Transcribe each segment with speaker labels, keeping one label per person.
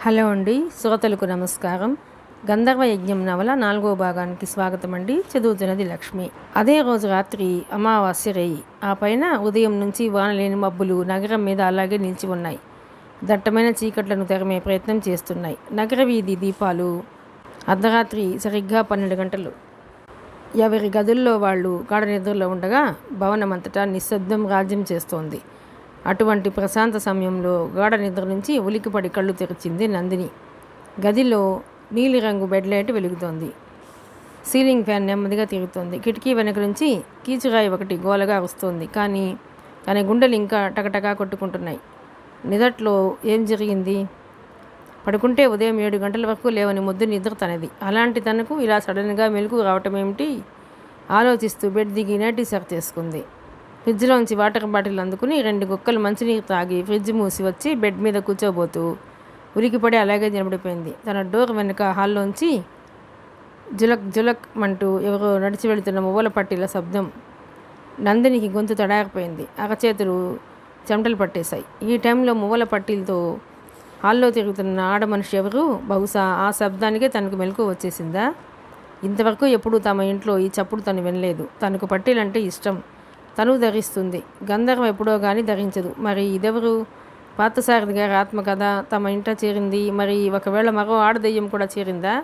Speaker 1: Hello అండి, శ్రోతలకు నమస్కారం. గంధర్వ యజ్ఞం నవల 4వ భాగానికి స్వాగతం అండి. చదువుతున్నది లక్ష్మి. అదే రోజు రాత్రి అమావాస్య రేయి. ఆ పైన ఉదయం నుంచి వానలేని మబ్బులు నగరం మీద అలాగే నిలిచి ఉన్నాయి. దట్టమైన చీకట్లను తరిమే ప్రయత్నం చేస్తున్నాయి. నగర వీధి దీపాలు అర్ధరాత్రి సరిగ్గా 12 గంటలు. ఎవరి గదుల్లో వాళ్ళు గాఢ నిద్రలో ఉండగా భవనమంతటా నిశ్శబ్దం రాజ్యం చేస్తోంది. అటువంటి ప్రశాంత సమయంలో గాఢ నిద్ర నుంచి ఉలికిపడి కళ్ళు తెరిచింది నందిని. గదిలో నీలిరంగు బెడ్ లైట్ వెలుగుతోంది. సీలింగ్ ఫ్యాన్ నెమ్మదిగా తిరుగుతోంది. కిటికీ వెనక నుంచి కీచురాయి ఒకటి గోలగా వస్తోంది. కానీ తన గుండెలు ఇంకా టకటకా కొట్టుకుంటున్నాయి. నిదట్లో ఏం జరిగింది? పడుకుంటే ఉదయం 7 గంటల వరకు లేవని ముద్దు నిద్ర తనది. అలాంటి తనకు ఇలా సడన్గా మెలకు రావటం ఏమిటి? ఆలోచిస్తూ బెడ్ దిగి నైటీ సర్చ్ చేసుకుంది. ఫ్రిడ్జ్లోంచి వాటర్ బాటిల్ అందుకుని 2 గుక్కలు మంచినీరు తాగి ఫ్రిడ్జ్ మూసి వచ్చి బెడ్ మీద కూర్చోబోతూ ఉలికిపడి అలాగే నిలబడిపోయింది. తన డోర్ వెనుక హాల్లోంచి జులక్ జులక్ అంటూ ఎవరో నడిచి వెళుతున్న మువ్వల పట్టీల శబ్దం. నందినికి గొంతు తడారిపోయింది. అరచేతులు చెమటలు పట్టేశాయి. ఈ టైంలో మువ్వల పట్టీలతో హాల్లో తిరుగుతున్న ఆడ మనిషి ఎవరు? బహుశా ఆ శబ్దానికే తనకు మెలకు వచ్చేసిందా? ఇంతవరకు ఎప్పుడూ తమ ఇంట్లో ఈ చప్పుడు తను వినలేదు. తనకు పట్టీలంటే ఇష్టం. తను ధరిస్తుంది. గంధర్వం ఎప్పుడో కానీ ధరించదు. మరి ఇదెవరు? పార్థసారథి గారి ఆత్మకథ తమ ఇంట చేరింది. మరి ఒకవేళ మరో ఆడదెయ్యం కూడా చేరిందా?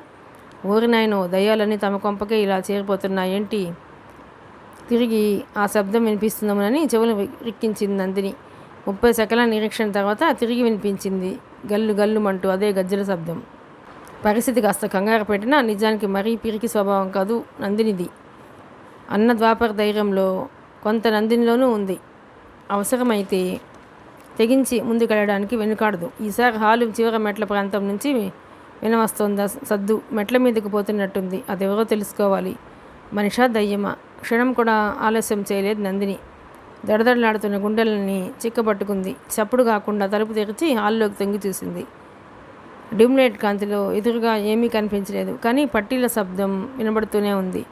Speaker 1: ఊరినాయనో, దయ్యాలన్నీ తమ కొంపకే ఇలా చేరిపోతున్నాయేంటి? తిరిగి ఆ శబ్దం వినిపిస్తుందమని చెవులు రిక్కించింది నందిని. 30 సెకన్ల నిరీక్షణ తర్వాత తిరిగి వినిపించింది గల్లు గల్లుమంటూ అదే గజ్జల శబ్దం. పరిస్థితి కాస్త కంగారు పెట్టినా నిజానికి మరీ పిరికి స్వభావం కాదు నందినిది. అన్న ద్వాపర ధైర్యంలో కొంత నందినిలోనూ ఉంది. అవసరమైతే తెగించి ముందుకెళ్ళడానికి వెనుకాడదు. ఈసారి హాలు చివర మెట్ల ప్రాంతం నుంచి వినవస్తోందా సద్దు. మెట్ల మీదకు పోతున్నట్టుంది. అదెవరో తెలుసుకోవాలి. మనిషా దయ్యమా? క్షణం కూడా ఆలస్యం చేయలేదు నందిని. దడదడలాడుతున్న గుండెలని చిక్కబట్టుకుంది. చప్పుడు కాకుండా తలుపు తెరిచి హాల్లోకి తొంగి చూసింది. డిమ్ లైట్ కాంతిలో ఎదురుగా ఏమీ కనిపించలేదు. కానీ పట్టీల శబ్దం వినబడుతూనే ఉంది.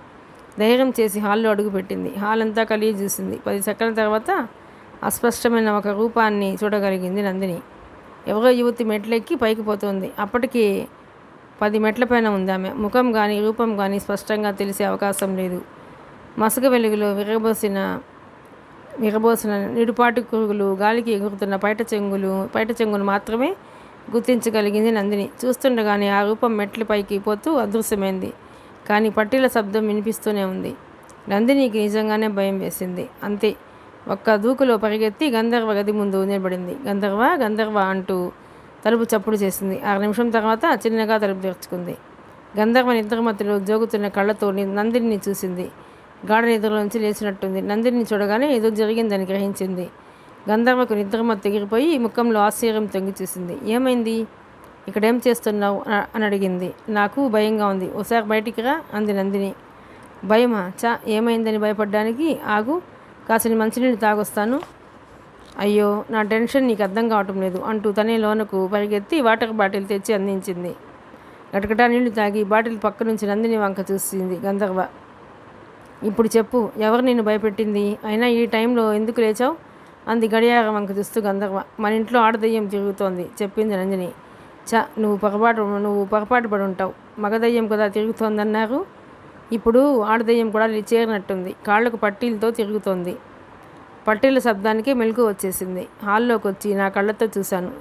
Speaker 1: ధైర్యం చేసి హాల్లో అడుగుపెట్టింది. హాల్ అంతా కలిగి చూసింది. 10 సెకన్ల తర్వాత అస్పష్టమైన ఒక రూపాన్ని చూడగలిగింది నందిని. ఎవరో యువతి మెట్లెక్కి పైకి పోతోంది. అప్పటికి 10 మెట్ల పైన ఉంది ఆమె. ముఖం కానీ రూపం కానీ స్పష్టంగా తెలిసే అవకాశం లేదు. మసక వెలుగులో విరబోసిన నిడుపాటి కురుగులు, గాలికి ఎగురుతున్న పైట చెంగులు మాత్రమే గుర్తించగలిగింది నందిని. చూస్తుండగానే ఆ రూపం మెట్ల పైకి పోతూ అదృశ్యమైంది. కానీ పట్టీల శబ్దం వినిపిస్తూనే ఉంది. నందినికి నిజంగానే భయం వేసింది. అంతే, ఒక్క దూకులో పరిగెత్తి గంధర్వ గది ముందు నిలబడింది. గంధర్వ గంధర్వ అంటూ తలుపు చప్పుడు చేసింది. 6 నిమిషం తర్వాత చిన్నగా తలుపు తెరుచుకుంది. గంధర్వ నిద్రమత్తులో జోగుతున్న కళ్ళతో నందిని చూసింది. గాఢ నిద్రలోంచి లేచినట్టుంది. నందిని చూడగానే ఏదో జరిగిందని గ్రహించింది. గంధర్వకు నిద్రమత్తు ఎగిరిపోయి ముఖంలో ఆశ్చర్యం తొంగి చూసింది. ఏమైంది? ఇక్కడేం చేస్తున్నావు అని అడిగింది. నాకు భయంగా ఉంది, ఓసారి బయటికి రా అంది నందిని. భయమా? ఏమైందని భయపడ్డానికి? ఆగు, కాసిన మంచినీళ్ళు తాగొస్తాను. అయ్యో, నా టెన్షన్ నీకు అర్థం కావటం లేదు అంటూ తనే లోనకు పరిగెత్తి వాటర్ బాటిల్ తెచ్చి అందించింది. గటగటా నీళ్లు తాగి బాటిల్ పక్క నుంచి నందిని వంక చూసింది గంధర్వ. ఇప్పుడు చెప్పు, ఎవరు నిన్ను భయపెట్టింది? అయినా ఈ టైంలో ఎందుకు లేచావు అంది గడియారం వంక చూస్తూ గంధర్వ. మన ఇంట్లో ఆడదయ్యం తిరుగుతోంది చెప్పింది నందిని. నువ్వు పొరపాటు పడి ఉంటావు. మగదయ్యం కదా తిరుగుతోందన్నారు. ఇప్పుడు ఆడదయ్యం కూడా చేరినట్టుంది. కాళ్లకు పట్టీలతో తిరుగుతోంది. పట్టీల శబ్దానికి మెలకు వచ్చేసింది. హాల్లోకి వచ్చి నా కళ్ళతో చూశాను.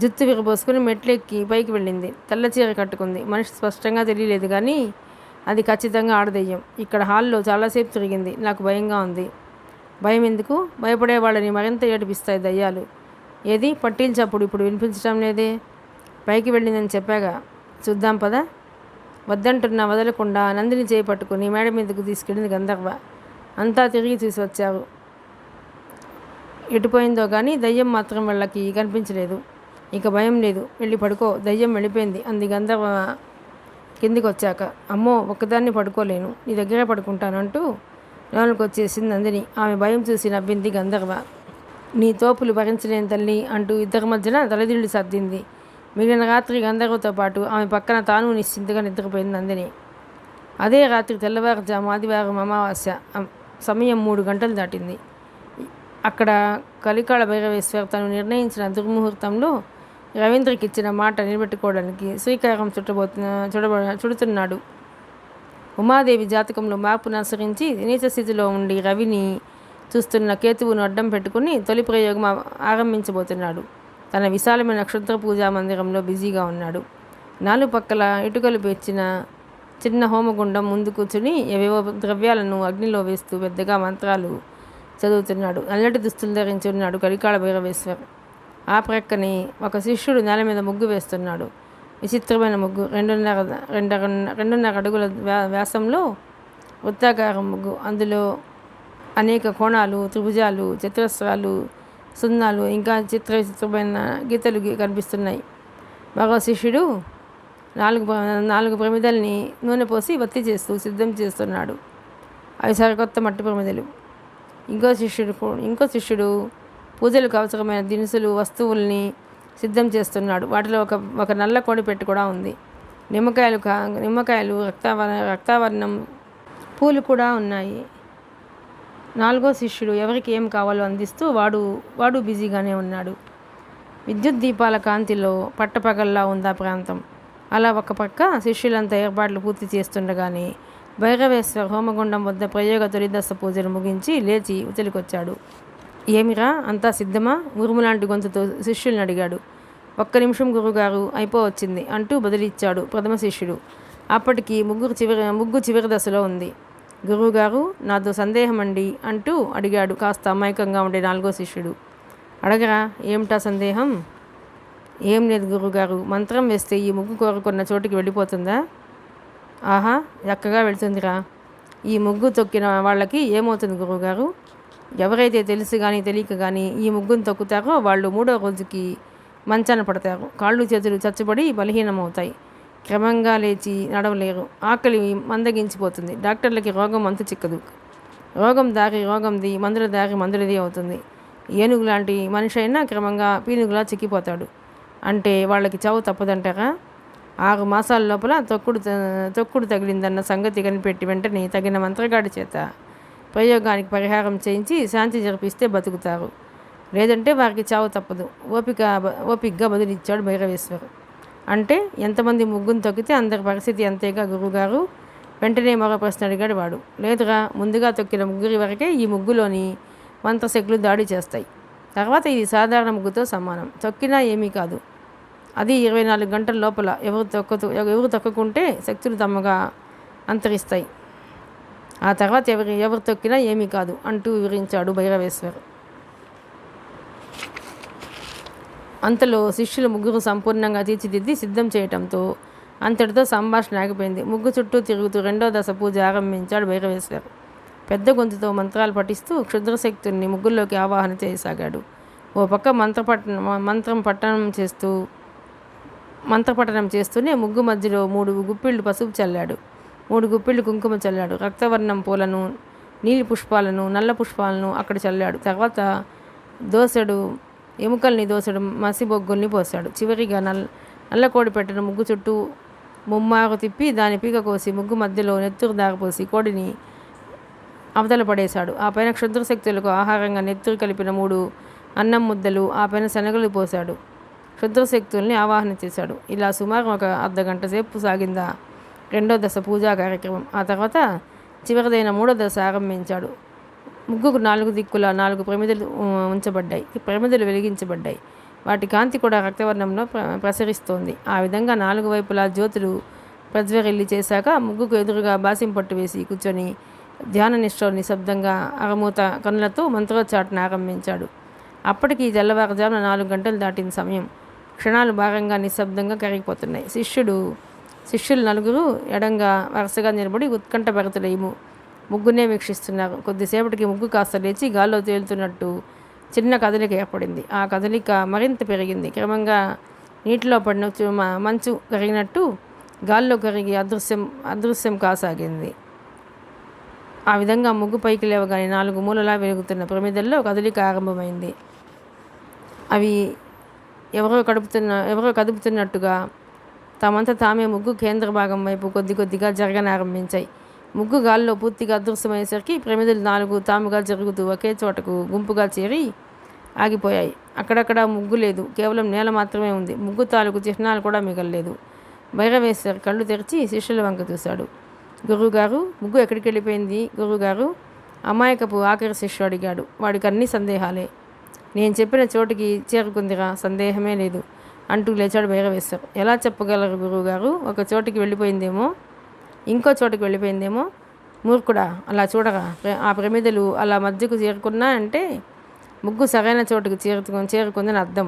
Speaker 1: జుత్తు విరబోసుకుని మెట్లెక్కి పైకి వెళ్ళింది. తెల్ల చీర కట్టుకుంది. మనిషి స్పష్టంగా తెలియలేదు, కానీ అది ఖచ్చితంగా ఆడదయ్యం. ఇక్కడ హాల్లో చాలాసేపు తిరిగింది. నాకు భయంగా ఉంది. భయం ఎందుకు? భయపడే వాళ్ళని మరింత ఏడిపిస్తాయి దయ్యాలు. ఏది పట్టీల చప్పుడు ఇప్పుడు వినిపించడం లేదే? పైకి వెళ్ళిందని చెప్పాగా, చూద్దాం పద. వద్దంటున్నా వదలకుండా నందిని చేయి పట్టుకుని మేడ మీదకు తీసుకెళ్ళింది గంధర్వ. అంతా తిరిగి చూసి వచ్చారు. ఎటుపోయిందో కానీ దయ్యం మాత్రం వాళ్ళకి కనిపించలేదు. ఇక భయం లేదు, వెళ్ళి పడుకో, దయ్యం వెళ్ళిపోయింది అంది గంధర్వ కిందికి వచ్చాక. అమ్మో, ఒక్కదాన్ని పడుకోలేను, నీ దగ్గరే పడుకుంటాను అంటూ లోనికి వచ్చేసింది నందిని. ఆమె భయం చూసి నవ్వింది గంధర్వ. నీ తోపులు భరించలేని తల్లి అంటూ ఇద్దరి మధ్యన తలదిళ్ళు సర్దింది. మిగిలిన రాత్రి గంధర్వతో పాటు ఆమె పక్కన తాను నిశ్చింతగా నిద్రపోయింది నందిని. అదే రాత్రి తెల్లవారుజాము ఆదివారం అమావాస్య. సమయం 3 గంటలు దాటింది. అక్కడ కలికాల భైరవేశ్వర్ తను నిర్ణయించిన దుర్ముహూర్తంలో రవీంద్రకి ఇచ్చిన మాట నిలబెట్టుకోవడానికి శ్రీకారం చుడుతున్నాడు. ఉమాదేవి జాతకంలో మార్పును అనుసరించి నీచ స్థితిలో ఉండి రవిని చూస్తున్న కేతువును అడ్డం పెట్టుకుని తొలి ప్రయోగం ఆరంభించబోతున్నాడు. తన విశాలమైన క్షుద్ర పూజా మందిరంలో బిజీగా ఉన్నాడు. 4 పక్కల ఇటుకలు పేర్చిన చిన్న హోమగుండం ముందు కూర్చుని ఏవేవో ద్రవ్యాలను అగ్నిలో వేస్తూ పెద్దగా మంత్రాలు చదువుతున్నాడు. నల్లటి దుస్తులు ధరించి ఉన్నాడు కలికాల భైరవేశ్వర్. ఆ ప్రక్కనే ఒక శిష్యుడు నేల మీద ముగ్గు వేస్తున్నాడు. విచిత్రమైన ముగ్గు. 2.5 అడుగుల వ్యాసంలో వృత్తాకారం ముగ్గు. అందులో అనేక కోణాలు, త్రిభుజాలు, చతురస్రాలు, సున్నాలు, ఇంకా విచిత్రమైన గీతలు కనిపిస్తున్నాయి. మరో శిష్యుడు 4 ప్రమిదల్ని నూనె పోసి వత్తి చేస్తూ సిద్ధం చేస్తున్నాడు. అవి సరికొత్త మట్టి ప్రమిదలు. ఇంకో శిష్యుడు పూజలకు అవసరమైన దినుసులు, వస్తువుల్ని సిద్ధం చేస్తున్నాడు. వాటిలో ఒక నల్ల కోడి పెట్టు కూడా ఉంది. నిమ్మకాయలు, రక్తావర్ణం పూలు కూడా ఉన్నాయి. 4వ శిష్యుడు ఎవరికి ఏం కావాలో అందిస్తూ వాడు బిజీగానే ఉన్నాడు. విద్యుత్ దీపాల కాంతిలో పట్టపగల్లా ఉంది ఆ ప్రాంతం. అలా ఒక పక్క శిష్యులంతా ఏర్పాట్లు పూర్తి చేస్తుండగానే భైరవేశ్వర్ హోమగుండం వద్ద ప్రయోగ తొలిదశ పూజలు ముగించి లేచి ఉతలికొచ్చాడు. ఏమిరా, అంతా సిద్ధమా? ఉరుములాంటి గొంతుతో శిష్యుల్ని అడిగాడు. 1 నిమిషం గురుగారు, అయిపోవచ్చింది అంటూ బదిలిచ్చాడు ప్రథమ శిష్యుడు. అప్పటికి ముగ్గు చివరి దశలో ఉంది. గురువుగారు, నాతో సందేహం అండి అంటూ అడిగాడు కాస్త అమాయకంగా ఉండే 4వ శిష్యుడు. అడగరా, ఏమిటా సందేహం? ఏం లేదు గురువుగారు, మంత్రం వేస్తే ఈ ముగ్గు కోరుకున్న చోటికి వెళ్ళిపోతుందా? ఆహా, చక్కగా వెళ్తుందిరా. ఈ ముగ్గు తొక్కిన వాళ్ళకి ఏమవుతుంది గురువుగారు? ఎవరైతే తెలిసి కానీ తెలియక కానీ ఈ ముగ్గును తొక్కుతారో వాళ్ళు 3వ రోజుకి మంచాన పడతారు. కాళ్ళు చేతులు చచ్చుబడి బలహీనమవుతాయి. క్రమంగా లేచి నడవలేరు. ఆకలి మందగించిపోతుంది. డాక్టర్లకి రోగం అంతు చిక్కదు. రోగం రోగంది, మందుల దారి మందులది అవుతుంది. ఏనుగు లాంటి మనిషి అయినా క్రమంగా పీనుగులా చిక్కిపోతాడు. అంటే వాళ్ళకి చావు తప్పదంటారా? 6 మాసాల లోపల తొక్కుడు తగిలిందన్న సంగతి కనిపెట్టి వెంటనే తగిన మంత్రగాడి చేత ప్రయోగానికి పరిహారం చేయించి శాంతి జరిపిస్తే బతుకుతారు. లేదంటే వారికి చావు తప్పదు. ఓపికగా బదులిచ్చాడు భైరవేశ్వర్. అంటే ఎంతమంది ముగ్గును తొక్కితే అందరి పరిస్థితి అంతేగా గురువుగారు? వెంటనే మరో ప్రశ్న అడిగాడు వాడు. లేదురా, ముందుగా తొక్కిన ముగ్గురి వరకే ఈ ముగ్గులోని మంత్రశక్తులు దాడి చేస్తాయి. తర్వాత ఇది సాధారణ ముగ్గుతో సమానం. తొక్కినా ఏమీ కాదు. అది 24 గంటల లోపల ఎవరు తొక్కకుంటే శక్తులు తమ్మగా అంతరిస్తాయి. ఆ తర్వాత ఎవరు తొక్కినా ఏమీ కాదు అంటూ వివరించాడు భైరవేశ్వర్. అంతలో శిష్యులు ముగ్గురు సంపూర్ణంగా తీర్చిదిద్ది సిద్ధం చేయటంతో అంతటితో సంభాషణ ఆగిపోయింది. ముగ్గు చుట్టూ తిరుగుతూ 2వ దశ పూజ ఆరంభించాడు భైరవేశ్వర్. పెద్ద గొంతుతో మంత్రాలు పఠిస్తూ క్షుద్రశక్తుల్ని ముగ్గుల్లోకి ఆవాహన చేయసాగాడు. ఓ పక్క మంత్రపఠనం చేస్తూనే ముగ్గు మధ్యలో 3 గుప్పిళ్ళు పసుపు చల్లాడు. 3 గుప్పిళ్ళు కుంకుమ చల్లాడు. రక్తవర్ణం పూలను, నీలి పుష్పాలను, నల్ల పుష్పాలను అక్కడ చల్లాడు. తర్వాత ఎముకల్ని దోసెడు మసిబొగ్గుల్ని పోశాడు. చివరిగా నల్ల కోడి పెట్టిన ముగ్గు చుట్టూ ముమ్మారు తిప్పి దాని పీక కోసి ముగ్గు మధ్యలో నెత్తురు దారిపోసి కోడిని అవతల పడేశాడు. ఆ పైన క్షుద్రశక్తులకు ఆహారంగా నెత్తురు కలిపిన 3 అన్నం ముద్దలు, ఆ పైన శనగలు పోశాడు. క్షుద్రశక్తుల్ని ఆవాహన చేశాడు. ఇలా సుమారు ఒక అర్ధగంట సేపు సాగిందా 2వ దశ పూజా కార్యక్రమం. ఆ తర్వాత చివరిదైన 3వ దశ ఆరంభించాడు. ముగ్గుకు 4 దిక్కుల 4 ప్రమిదలు ఉంచబడ్డాయి. ప్రమిదలు వెలిగించబడ్డాయి. వాటి కాంతి కూడా రక్తవర్ణంలో ప్రసరిస్తోంది. ఆ విధంగా 4 వైపులా జ్యోతులు ప్రజ్వరిల్లి చేశాక ముగ్గుకు ఎదురుగా బాసింపట్టు వేసి కూర్చొని ధ్యాన నిష్ఠలో నిశ్శబ్దంగా అరమూత కన్నులతో మంత్రోచ్చాటన ఆరంభించాడు. అప్పటికి తెల్లవారుజామున 4 గంటలు దాటిన సమయం. క్షణాలు భారంగా నిశ్శబ్దంగా కరిగిపోతున్నాయి. శిష్యులు 4 ఎడంగా వరుసగా నిలబడి ఉత్కంఠభరితులై ముగ్గునే వీక్షిస్తున్నారు. కొద్దిసేపటికి ముగ్గు కాస్త లేచి గాల్లో తేలుతున్నట్టు చిన్న కదలిక ఏర్పడింది. ఆ కదలిక మరింత పెరిగింది. క్రమంగా నీటిలో పడిన మంచు కరిగినట్టు గాల్లో కరిగి అదృశ్యం కాసాగింది. ఆ విధంగా ముగ్గు పైకి లేవగానే 4 మూలలా వెలుగుతున్న ప్రమిదల్లో కదలిక ఆరంభమైంది. అవి ఎవరో కదుపుతున్నట్టుగా తమంతా తామే ముగ్గు కేంద్ర భాగం వైపు కొద్దిగా జరగనారంభించాయి. ముగ్గు గాల్లో పూర్తిగా అదృశ్యమయ్యేసరికి ప్రమిదలు 4 తాముగా జరుగుతూ ఒకే చోటకు గుంపుగా చేరి ఆగిపోయాయి. అక్కడక్కడ ముగ్గు లేదు, కేవలం నేల మాత్రమే ఉంది. ముగ్గు తాలూకు చిహ్నాలు కూడా మిగలలేదు. భైరవేశ్వర్ కళ్ళు తెరిచి శిష్యుల వంక చూశాడు. గురువుగారు, ముగ్గు ఎక్కడికి వెళ్ళిపోయింది గురువుగారు? అమాయకపు ఆఖరి శిష్యుడు అడిగాడు. వాడికి అన్ని సందేహాలే. నేను చెప్పిన చోటికి చేరుకుందిరా, సందేహమే లేదు అంటూ లేచాడు భైరవేశ్వర్. ఎలా చెప్పగలరు గురువుగారు? ఒక చోటికి వెళ్ళిపోయిందేమో, ఇంకో చోటికి వెళ్ళిపోయిందేమో. మూర్ఖుడా, అలా చూడరా. ఆ ప్రమిదలు అలా మధ్యకు చేరుకున్నా అంటే ముగ్గు సరైన చోటుకు చేరుకుందని అర్థం.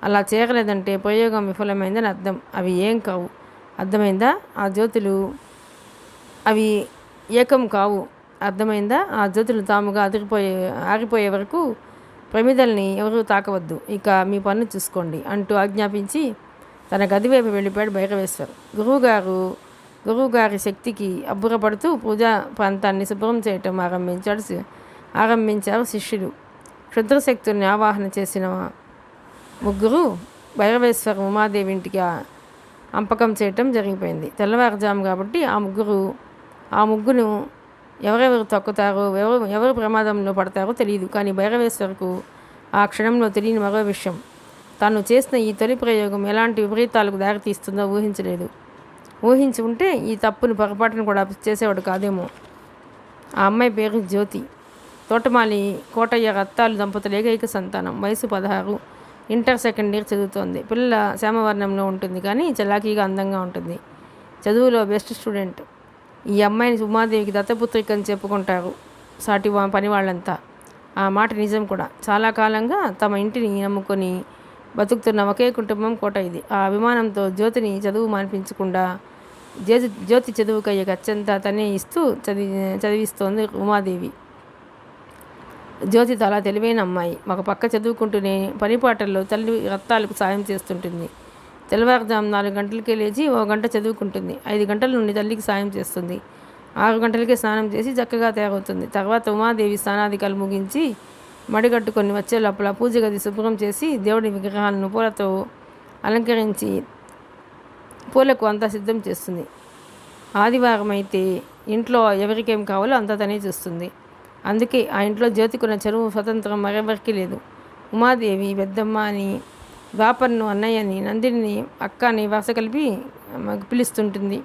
Speaker 1: అలా చేరలేదంటే ప్రయోగం విఫలమైందని అర్థం. అవి ఏం కావు, అర్థమైందా? ఆ జ్యోతులు అవి ఏకం కావు, అర్థమైందా? ఆ జ్యోతులు తాముగా ఆరిపోయే వరకు ప్రమిదల్ని ఎవరూ తాకవద్దు. ఇక మీ పన్ను చూసుకోండి అంటూ ఆజ్ఞాపించి తన గది వైపు వెళ్ళిపోయాడు భైరవేశ్వర్. గురువుగారి శక్తికి అబ్బురపడుతూ పూజా ప్రాంతాన్ని శుభ్రం చేయటం ఆరంభించారు శిష్యులు. క్షుద్రశక్తుల్ని ఆవాహన చేసిన ముగ్గురు భైరవేశ్వర ఉమాదేవి ఇంటికి అంపకం చేయటం జరిగిపోయింది. తెల్లవారుజాము కాబట్టి ఆ ముగ్గును ఎవరెవరు తొక్కుతారో, ఎవరు ప్రమాదంలో పడతారో తెలియదు. కానీ భైరవేశ్వరకు ఆ క్షణంలో తెలియని మరో విషయం. తాను చేసిన ఈ తొలి ప్రయోగం ఎలాంటి విపరీతాలకు దారితీస్తుందో ఊహించలేదు. ఊహించి ఉంటే ఈ తప్పుని పొరపాటును కూడా చేసేవాడు కాదేమో. ఆ అమ్మాయి పేరు జ్యోతి. తోటమాలి కోటయ్య రత్తాలు దంపతుల ఏకైక సంతానం. వయసు 16. ఇంటర్ సెకండ్ ఇయర్ చదువుతోంది. పిల్ల శ్యామవర్ణంలో ఉంటుంది, కానీ చలాకీగా అందంగా ఉంటుంది. చదువులో బెస్ట్ స్టూడెంట్. ఈ అమ్మాయిని ఉమాదేవికి దత్తపుత్రిక అని చెప్పుకుంటారు సాటి పని వాళ్ళంతా. ఆ మాట నిజం కూడా. చాలా కాలంగా తమ ఇంటిని నమ్ముకొని బతుకుతున్న ఒకే కుటుంబం కోటయ్యది. ఆ అభిమానంతో జ్యోతిని చదువు మానిపించకుండా జ్యోతి చదువుకయ్యే ఖర్చంతా తనే ఇస్తూ చదివిస్తోంది ఉమాదేవి. జ్యోతి చాలా తెలివైన అమ్మాయి. ఒక పక్క చదువుకుంటూనే పనిపాటల్లో తల్లి రత్తాలకు సాయం చేస్తుంటుంది. తెల్లవారుజాము 4 గంటలకే లేచి 1 గంట చదువుకుంటుంది. 5 గంటల నుండి తల్లికి సాయం చేస్తుంది. 6 గంటలకే స్నానం చేసి చక్కగా తయారవుతుంది. తర్వాత ఉమాదేవి స్నానాధికాలు ముగించి మడిగట్టుకొని వచ్చే లోపల పూజ గది శుభ్రం చేసి దేవుడి విగ్రహాలను పూలతో అలంకరించి పూలకు అంతా సిద్ధం చేస్తుంది. ఆదివారం అయితే ఇంట్లో ఎవరికేం కావాలో అంతా తనే చూస్తుంది. అందుకే ఆ ఇంట్లో జ్యోతికున్న చెరువు స్వతంత్రం మరెవరికి లేదు. ఉమాదేవి పెద్దమ్మ అని, బాపన్ను అన్నయ్యని, నందిని అక్క అని వరుస కలిపి పిలుస్తుంటుంది.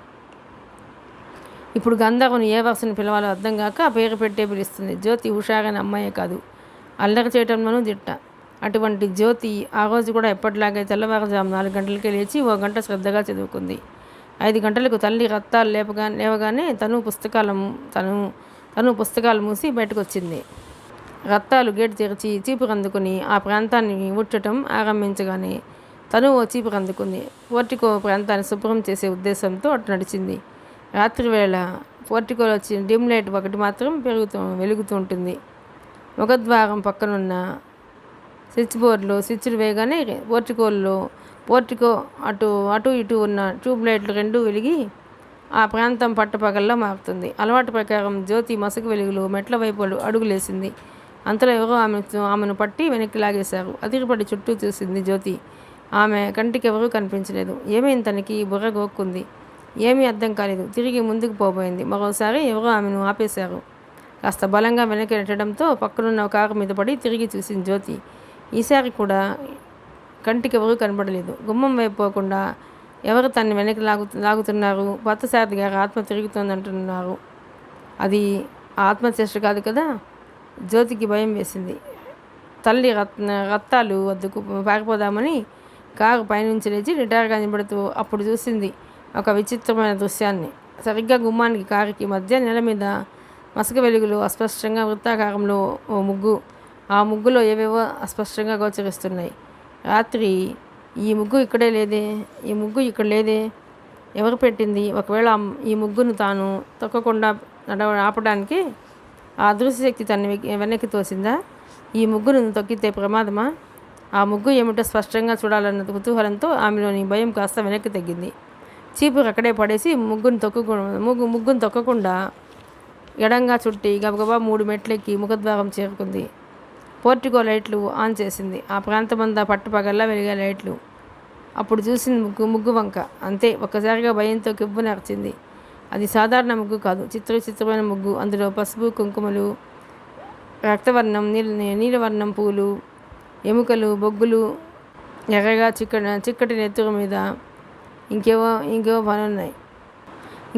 Speaker 1: ఇప్పుడు గంధర్వుని ఏ వరుసని పిలవాలో అర్థం కాక ఆ పేరు పెట్టే పిలుస్తుంది. జ్యోతి హుషారైన అమ్మాయే కాదు, అల్లరి చేయటంలోనూ దిట్ట. అటువంటి జ్యోతి ఆ రోజు కూడా ఎప్పటిలాగే తెల్లవారుజాము 4 గంటలకే లేచి 1 గంట శ్రద్ధగా చదువుకుంది. 5 గంటలకు తల్లి రత్తాలు లేవగానే తను పుస్తకాలు మూసి బయటకు వచ్చింది. రత్తాలు గేటు తెరిచి చీపురు అందుకుని ఆ ప్రాంతాన్ని ఊడ్చటం ఆరంభించగానే తను ఓ చీపురు అందుకుంది. పోర్టికో ప్రాంతాన్ని శుభ్రం చేసే ఉద్దేశంతో అటు నడిచింది. రాత్రివేళ పోర్టికోలో వచ్చి డిమ్ లైట్ ఒకటి మాత్రం వెలుగుతూ ఉంటుంది. ముఖద్వారం పక్కనున్న స్విచ్ బోర్డులో స్విచ్లు వేయగానే పోర్టికో అటు ఇటు ఉన్న ట్యూబ్ లైట్లు 2 వెలిగి ఆ ప్రాంతం పట్టపగల్లా మారుతుంది. అలవాటు ప్రకారం జ్యోతి మసక వెలుగులో మెట్ల వైపు అడుగులేసింది. అంతలో ఎవరో ఆమెను పట్టి వెనక్కి లాగేశారు. అదిరిపడి చుట్టూ చూసింది జ్యోతి. ఆమె కంటికి ఎవరూ కనిపించలేదు. ఏమైంది తనకి? బుర్ర గోక్కుంది. ఏమీ అర్థం కాలేదు. తిరిగి ముందుకు పోబోయింది. మరోసారి ఎవరో ఆమెను ఆపేశారు. కాస్త బలంగా వెనక్కి నెట్టడంతో పక్కనున్న కారు మీద పడి తిరిగి చూసింది జ్యోతి. ఈసారి కూడా కంటికి ఎవరూ కనపడలేదు. గుమ్మం వైపు పోకుండా ఎవరు తన్ని వెనక్కి లాగుతున్నారు? పార్థసారథి గారు ఆత్మ తిరుగుతోందంటున్నారు. అది ఆత్మచేష్ట కాదు కదా. జ్యోతికి భయం వేసింది. తల్లి రత్తాలు వద్దకు పారిపోదామని కారు పైనుంచి లేచి రిటైర్గా నిలబడుతూ అప్పుడు చూసింది ఒక విచిత్రమైన దృశ్యాన్ని. సరిగ్గా గుమ్మానికి కారుకి మధ్య నేల మీద మసక వెలుగులో అస్పష్టంగా వృత్తాకారంలో ఓ ముగ్గు. ఆ ముగ్గులో ఏవేవో అస్పష్టంగా గోచరిస్తున్నాయి. రాత్రి ఈ ముగ్గు ఇక్కడ లేదే, ఎవరు పెట్టింది? ఒకవేళ ఈ ముగ్గును తాను తొక్కకుండా ఆపడానికి ఆ అదృశ్యశక్తి తను వెనక్కి తోసిందా? ఈ ముగ్గును తొక్కితే ప్రమాదమా? ఆ ముగ్గు ఏమిటో స్పష్టంగా చూడాలన్న కుతూహలంతో ఆమెలోని భయం కాస్త వెనక్కి తగ్గింది. చీపురు అక్కడే పడేసి ముగ్గును తొక్కకుండా ఎడంగా చుట్టి గబగబా 3 మెట్లెక్కి ముఖద్వారం చేరుకుంది. పోర్టికో లైట్లు ఆన్ చేసింది. ఆ ప్రాంతమంతా పట్టుపగల్లా వెలిగే లైట్లు. అప్పుడు చూసింది ముగ్గు వంక. అంతే, ఒక్కసారిగా భయంతో కిబ్బు నరిచింది. అది సాధారణ ముగ్గు కాదు, చిత్రమైన ముగ్గు. అందులో పసుపు, కుంకుమలు, రక్తవర్ణం, నీలవర్ణం పూలు, ఎముకలు, బొగ్గులు, ఎర్రగా చిక్కటి నెత్తురు మీద ఇంకేవో పనున్నాయి.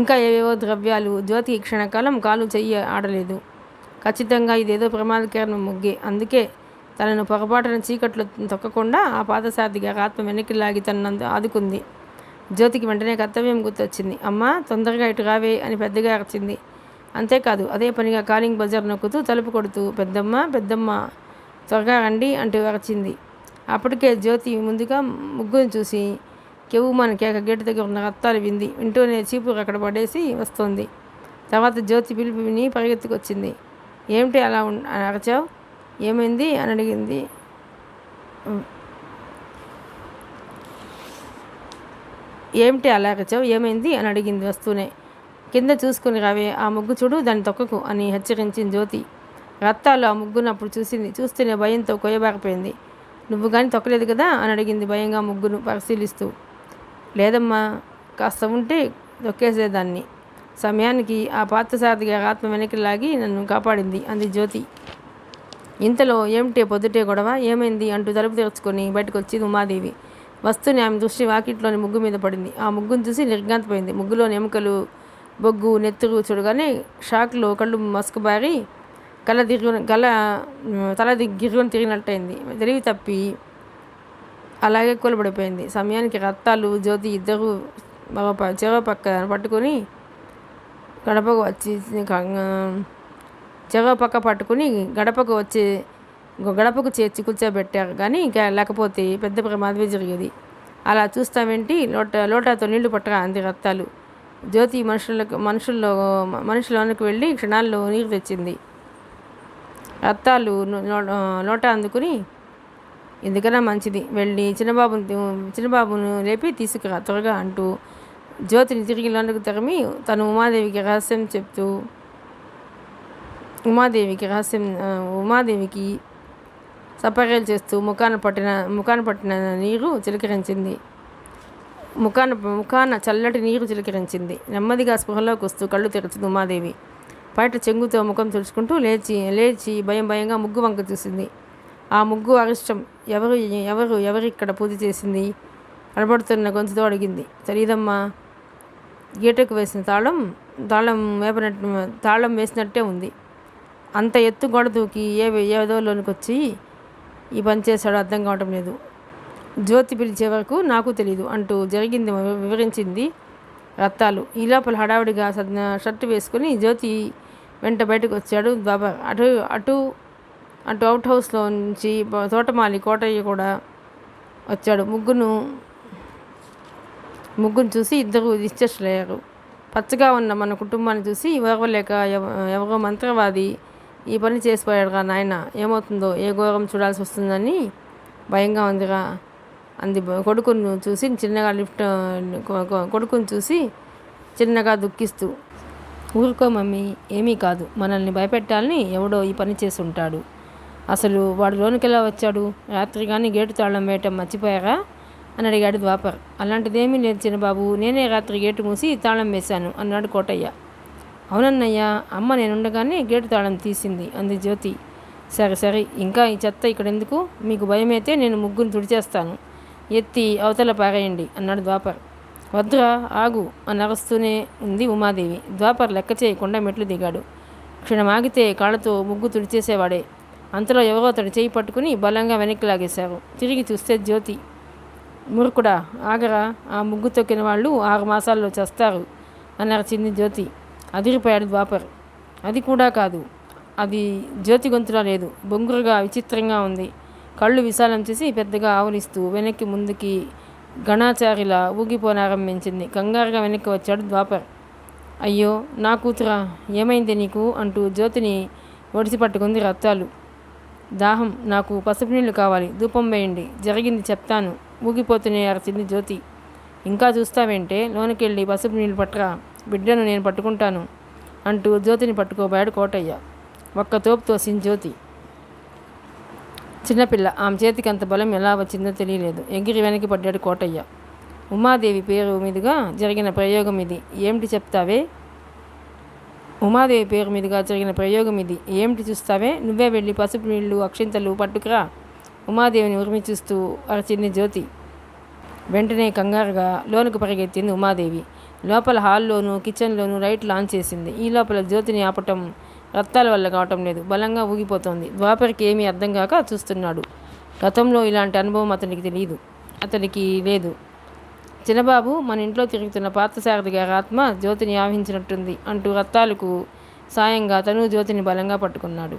Speaker 1: ఇంకా ఏవేవో ద్రవ్యాలు. జ్యోతికి క్షణకాలం కాలు చెయ్యి ఆడలేదు. ఖచ్చితంగా ఇదేదో ప్రమాదకరమైన ముగ్గే. అందుకే తనను పొరపాటున చీకట్లో తొక్కకుండా ఆ పాదసారథి గారి ఆత్మ వెనక్కి లాగి తనను ఆదుకుంది. జ్యోతికి వెంటనే కర్తవ్యం గుర్తొచ్చింది. అమ్మ, తొందరగా ఇటు రావే అని పెద్దగా అరిచింది. అంతేకాదు, అదే పనిగా కాలింగ్ బజార్ నొక్కుతూ తలుపు కొడుతూ పెద్దమ్మ త్వరగా రండి అంటూ అరిచింది. అప్పటికే జ్యోతి ముందుగా ముగ్గును చూసి కెవ్వుమని కేక గేటు దగ్గర ఉన్న రత్తాలు వింటూనే చీపురు అక్కడ పడేసి వస్తోంది. తర్వాత జ్యోతి పిలుపు విని పరిగెత్తుకొచ్చింది. ఏమిటి అలా అరచావు? ఏమైంది అని అడిగింది. ఏమైంది అని అడిగింది వస్తూనే. కింద చూసుకుని రావే, ఆ ముగ్గు చూడు, దాన్ని తొక్కకు అని హెచ్చరించింది జ్యోతి. రత్తాలు ఆ ముగ్గును అప్పుడు చూస్తూనే భయంతో కొయ్యబారిపోయింది. నువ్వు కానీ తొక్కలేదు కదా అని అడిగింది భయంగా ముగ్గును పరిశీలిస్తూ. లేదమ్మా, కాస్త ఉంటే తొక్కేసేదాన్ని. సమయానికి ఆ పార్థసారథి గారి ఆత్మ వెనక్కి లాగి నన్ను కాపాడింది అంది జ్యోతి. ఇంతలో ఏమిటే పొద్దుటే గొడవ, ఏమైంది అంటూ తలుపు తెరుచుకొని బయటకు వచ్చింది ఉమాదేవి. వస్తూనే ఆమె దృష్టి వాకిట్లోని ముగ్గు మీద పడింది. ఆ ముగ్గును చూసి నిర్ఘాంతపోయింది. ముగ్గులోని ఎముకలు, బొగ్గు, నెత్తురు చూడగానే షాక్లో కళ్ళు మసుకుబారి తల గిర్రుని తిరిగినట్టయింది. తెలివి తప్పి అలాగే కూలబడిపోయింది. సమయానికి రత్తాలు, జ్యోతి ఇద్దరు చెరవ పక్క పట్టుకుని గడపకు చేర్చి కూర్చోబెట్టారు. కానీ లేకపోతే పెద్ద ప్రమాదమే జరిగేది. అలా చూస్తావేంటి, లోటాతో నీళ్లు పట్టరా అంది రత్తాలు. జ్యోతి మనుషుల్లోనికి వెళ్ళి క్షణాల్లో నీరు తెచ్చింది. రత్తాలు లోటా అందుకుని, ఎందుకన్నా మంచిది, వెళ్ళి చిన్నబాబును లేపి తీసుకురా త్వరగా అంటూ జ్యోతిని తిరిగి లోనికి తరిమి తను ఉమాదేవికి సపర్యలు చేస్తూ ముఖాన పట్టిన నీరు చిలకరించింది. ముఖాన చల్లటి నీరు చిలకరించింది. నెమ్మదిగా స్పృహలోకి వస్తూ కళ్ళు తెరిచింది ఉమాదేవి. బయట చెంగుతో ముఖం తుడుచుకుంటూ లేచి భయంగా ముగ్గు వంక చూసింది. ఆ ముగ్గు అరిష్టం. ఎవరిక్కడ పూజ చేసింది? కనబడుతున్న గొంతుతో అడిగింది. తెలీదమ్మా. గేటుకు వేసిన తాళం వేసినట్టే ఉంది. అంత ఎత్తు గోడ దూకి ఏదోలోనికి వచ్చి ఈ పని చేశాడో అర్థం కావటం లేదు. జ్యోతి పిలిచే వరకు నాకు తెలీదు అంటూ జరిగింది వివరించింది రత్తాలు. ఈ లోపల హడావుడిగా షర్టు వేసుకుని జ్యోతి వెంట బయటకు వచ్చాడు బాబా. అటు అవుట్ హౌస్లో నుంచి తోటమాలి కోటయ్య కూడా వచ్చాడు. ముగ్గును చూసి ఇద్దరు నిశ్చేష్లయ్యారు. పచ్చగా ఉన్న మన కుటుంబాన్ని చూసి ఓర్వలేక ఎవరో మంత్రవాది ఈ పని చేసిపోయాడుగా నాయన, ఏమవుతుందో, ఏ ఘోరం చూడాల్సి వస్తుందని భయంగా ఉందిరా అంది. కొడుకును చూసి చిన్నగా దుఃఖిస్తూ. ఊరుకో మమ్మీ, ఏమీ కాదు, మనల్ని భయపెట్టాలని ఎవడో ఈ పని చేసి ఉంటాడు. అసలు వాడు లోనికి ఎలా వచ్చాడు? రాత్రి కానీ గేటు తాళం వేయటం మర్చిపోయారా అని అడిగాడు ద్వాపర్. అలాంటిదేమీ లేదు చిన్నబాబు, నేనే రాత్రి గేటు మూసి తాళం వేశాను అన్నాడు కోటయ్య. అవునన్నయ్య, అమ్మ నేనుండగానే గేటు తాళం తీసింది అంది జ్యోతి. సరే, ఇంకా ఈ చెత్త ఇక్కడెందుకు? మీకు భయమైతే నేను ముగ్గును తుడిచేస్తాను, ఎత్తి అవతల పారేయండి అన్నాడు ద్వాపర్. వద్దురా, ఆగు అని అరుస్తూనే ఉంది ఉమాదేవి. ద్వాపర్ లెక్క చేయకుండా మెట్లు దిగాడు. క్షణమాగితే కాళ్ళతో ముగ్గు తుడిచేసేవాడే. అంతలో ఎవరో అతడు చేయి పట్టుకుని బలంగా వెనక్కి లాగేశారు. తిరిగి చూస్తే జ్యోతి. మూర్ఖుడా, ఆగరా, ఆ ముగ్గు తొక్కిన వాళ్ళు 6 మాసాల్లో చేస్తారు అని అరిచింది జ్యోతి. అదిరిపోయాడు ద్వాపర్. అది కూడా కాదు, అది జ్యోతి గొంతులా లేదు, బొంగురుగా విచిత్రంగా ఉంది. కళ్ళు విశాలం చేసి పెద్దగా ఆవలిస్తూ వెనక్కి ముందుకి గణాచారిలా ఊగిపోనారంభించింది. కంగారుగా వెనక్కి వచ్చాడు ద్వాపర్. అయ్యో నా కూతురా, ఏమైంది నీకు అంటూ జ్యోతిని ఒడిసి పట్టుకుంది రత్తాలు. దాహం, నాకు పసుపు నీళ్ళు కావాలి, ధూపం వేయండి, జరిగింది చెప్తాను ఊగిపోతూనే అరిచింది జ్యోతి. ఇంకా చూస్తావేంటే, లోనికెళ్ళి పసుపు నీళ్ళు పట్టరా, బిడ్డను నేను పట్టుకుంటాను అంటూ జ్యోతిని పట్టుకోబోయాడు కోటయ్య. ఒక్క తోపు తోసింది జ్యోతి. చిన్నపిల్ల, ఆమె చేతికి అంత బలం ఎలా వచ్చిందో తెలియలేదు. ఎగిరి వెనక్కి పడ్డాడు కోటయ్య. ఉమాదేవి పేరు మీదుగా జరిగిన ప్రయోగం ఇది, ఏమిటి చెప్తావే? ఉమాదేవి పేరు మీదుగా జరిగిన ప్రయోగం ఇది, ఏమిటి చూస్తావే? నువ్వే వెళ్ళి పసుపు నీళ్ళు, అక్షింతలు పట్టుకురా ఉమాదేవిని ఉరిమి చూస్తూ అరచింది జ్యోతి. వెంటనే కంగారుగా లోనికి పరిగెత్తింది ఉమాదేవి. లోపల హాల్లోనూ కిచెన్లోనూ లైట్లు ఆన్ చేసింది. ఈ లోపల జ్యోతిని ఆపటం రక్తాల వల్ల కావటం లేదు, బలంగా ఊగిపోతోంది. ద్వాపర్కి ఏమీ అర్థం కాక చూస్తున్నాడు. గతంలో ఇలాంటి అనుభవం అతనికి లేదు. చిన్నబాబు, మన ఇంట్లో తిరుగుతున్న పార్థసారథి గారి ఆత్మ జ్యోతిని ఆవహించినట్టుంది అంటూ రత్తాలకు సాయంగా తను జ్యోతిని బలంగా పట్టుకున్నాడు.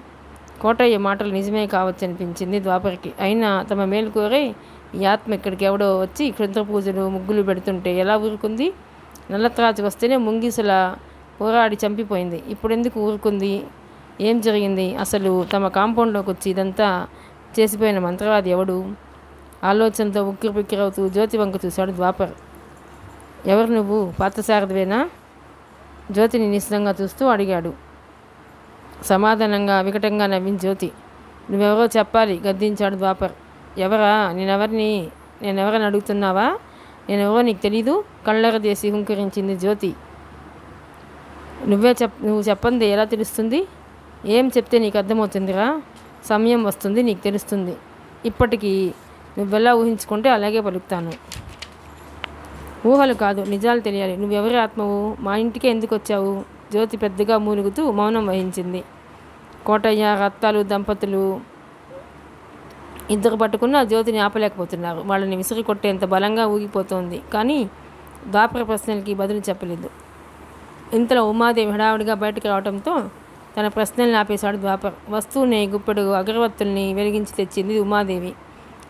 Speaker 1: కోటయ్య మాటలు నిజమే కావచ్చనిపించింది ద్వాపర్కి. అయినా తమ మేలు కోరే ఈ ఆత్మ ఇక్కడికి ఎవడో వచ్చి క్షుద్ర పూజలు ముగ్గులు పెడుతుంటే ఎలా ఊరుకుంది? నల్లత్రాజు వస్తేనే ముంగిసలా పోరాడి చంపిపోయింది. ఇప్పుడెందుకు ఊరుకుంది? ఏం జరిగింది అసలు? తమ కాంపౌండ్లోకి వచ్చి ఇదంతా చేసిపోయిన మంత్రవాది ఎవడు? ఆలోచనతో ఉక్కిరిపిక్కిరవుతూ జ్యోతి వంక చూశాడు ద్వాపర్. ఎవరు నువ్వు? పార్థసారథివేనా? జ్యోతిని నిశ్చితంగా చూస్తూ అడిగాడు. సమాధానంగా వికటంగా నవ్వింది జ్యోతి. నువ్వెవరో చెప్పాలి, గద్దించాడు ద్వాపర్. ఎవరా? నేనెవరని అడుగుతున్నావా? నేనెవరో నీకు తెలీదు? కళ్ళెరదేసి హుంకరించింది జ్యోతి. నువ్వు చెప్పంది ఎలా తెలుస్తుంది? ఏం చెప్తే నీకు అర్థమవుతుందిరా? సమయం వస్తుంది, నీకు తెలుస్తుంది. ఇప్పటికీ నువ్వెలా ఊహించుకుంటే అలాగే పలుకుతాను. ఊహలు కాదు, నిజాలు తెలియాలి. నువ్వెవరి ఆత్మవు? మా ఇంటికే ఎందుకు వచ్చావు? జ్యోతి పెద్దగా మూలుగుతూ మౌనం వహించింది. కోటయ్య, రత్తాలు దంపతులు ఇద్దరు పట్టుకున్న జ్యోతిని ఆపలేకపోతున్నారు. వాళ్ళని విసిరి కొట్టేంత బలంగా ఊగిపోతోంది. కానీ ద్వాపర ప్రశ్నలకి బదులు చెప్పలేదు. ఇంతలో ఉమాదేవి హడావుడిగా బయటకు రావడంతో తన ప్రశ్నల్ని ఆపేశాడు ద్వాపర్. వస్తువుని గుప్పెడు అగరవత్తుల్ని వెలిగించి తెచ్చింది ఉమాదేవి.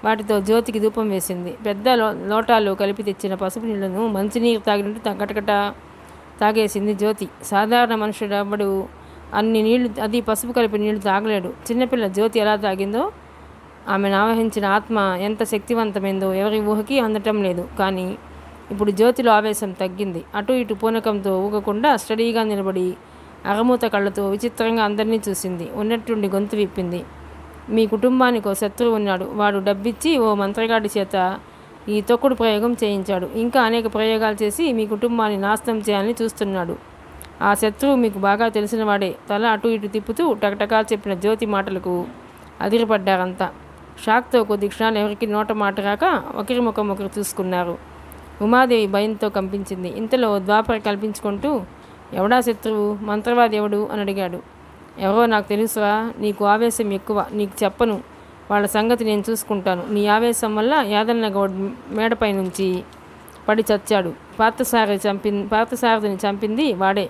Speaker 1: వాటితో జ్యోతికి ధూపం వేసింది. పెద్ద లోటాలు కలిపి తెచ్చిన పసుపు నీళ్లను మంచినీరు తాగినట్టు గటగట తాగేసింది జ్యోతి. సాధారణ మనుషుడెవడు అన్ని నీళ్లు, అది పసుపు కలిపి నీళ్లు తాగలేడు. చిన్నపిల్ల జ్యోతి ఎలా తాగిందో, ఆమెను ఆవహించిన ఆత్మ ఎంత శక్తివంతమైందో ఎవరి ఊహకి అందటం లేదు. కానీ ఇప్పుడు జ్యోతిలో ఆవేశం తగ్గింది. అటు ఇటు పూనకంతో ఊగకుండా స్టడీగా నిలబడి అగమూత కళ్ళతో విచిత్రంగా అందరినీ చూసింది. ఉన్నట్టుండి గొంతు విప్పింది. మీ కుటుంబానికి ఓ శత్రువు ఉన్నాడు. వాడు డబ్బిచ్చి ఓ మంత్రగాడి చేత ఈ తొక్కుడు ప్రయోగం చేయించాడు. ఇంకా అనేక ప్రయోగాలు చేసి మీ కుటుంబాన్ని నాశనం చేయాలని చూస్తున్నాడు. ఆ శత్రువు మీకు బాగా తెలిసిన వాడే. తల అటు ఇటు తిప్పుతూ టకటకా చెప్పిన జ్యోతి మాటలకు అదిరిపడ్డారంతా. షాక్తో కొద్ది క్షణాలు ఎవరికి నోట మాట రాక ఒకరి ముఖం ఒకరు చూసుకున్నారు. ఉమాదేవి భయంతో కంపించింది. ఇంతలో ద్వాపర కల్పించుకుంటూ, ఎవడా శత్రువు? మంత్రవాది ఎవడు అని అడిగాడు. ఎవరో నాకు తెలుసురా. నీకు ఆవేశం ఎక్కువ, నీకు చెప్పను. వాళ్ళ సంగతి నేను చూసుకుంటాను. నీ ఆవేశం వల్ల యాదన్న గౌడ్ మేడపై నుంచి పడి చచ్చాడు. పార్థసారథిని చంపింది వాడే.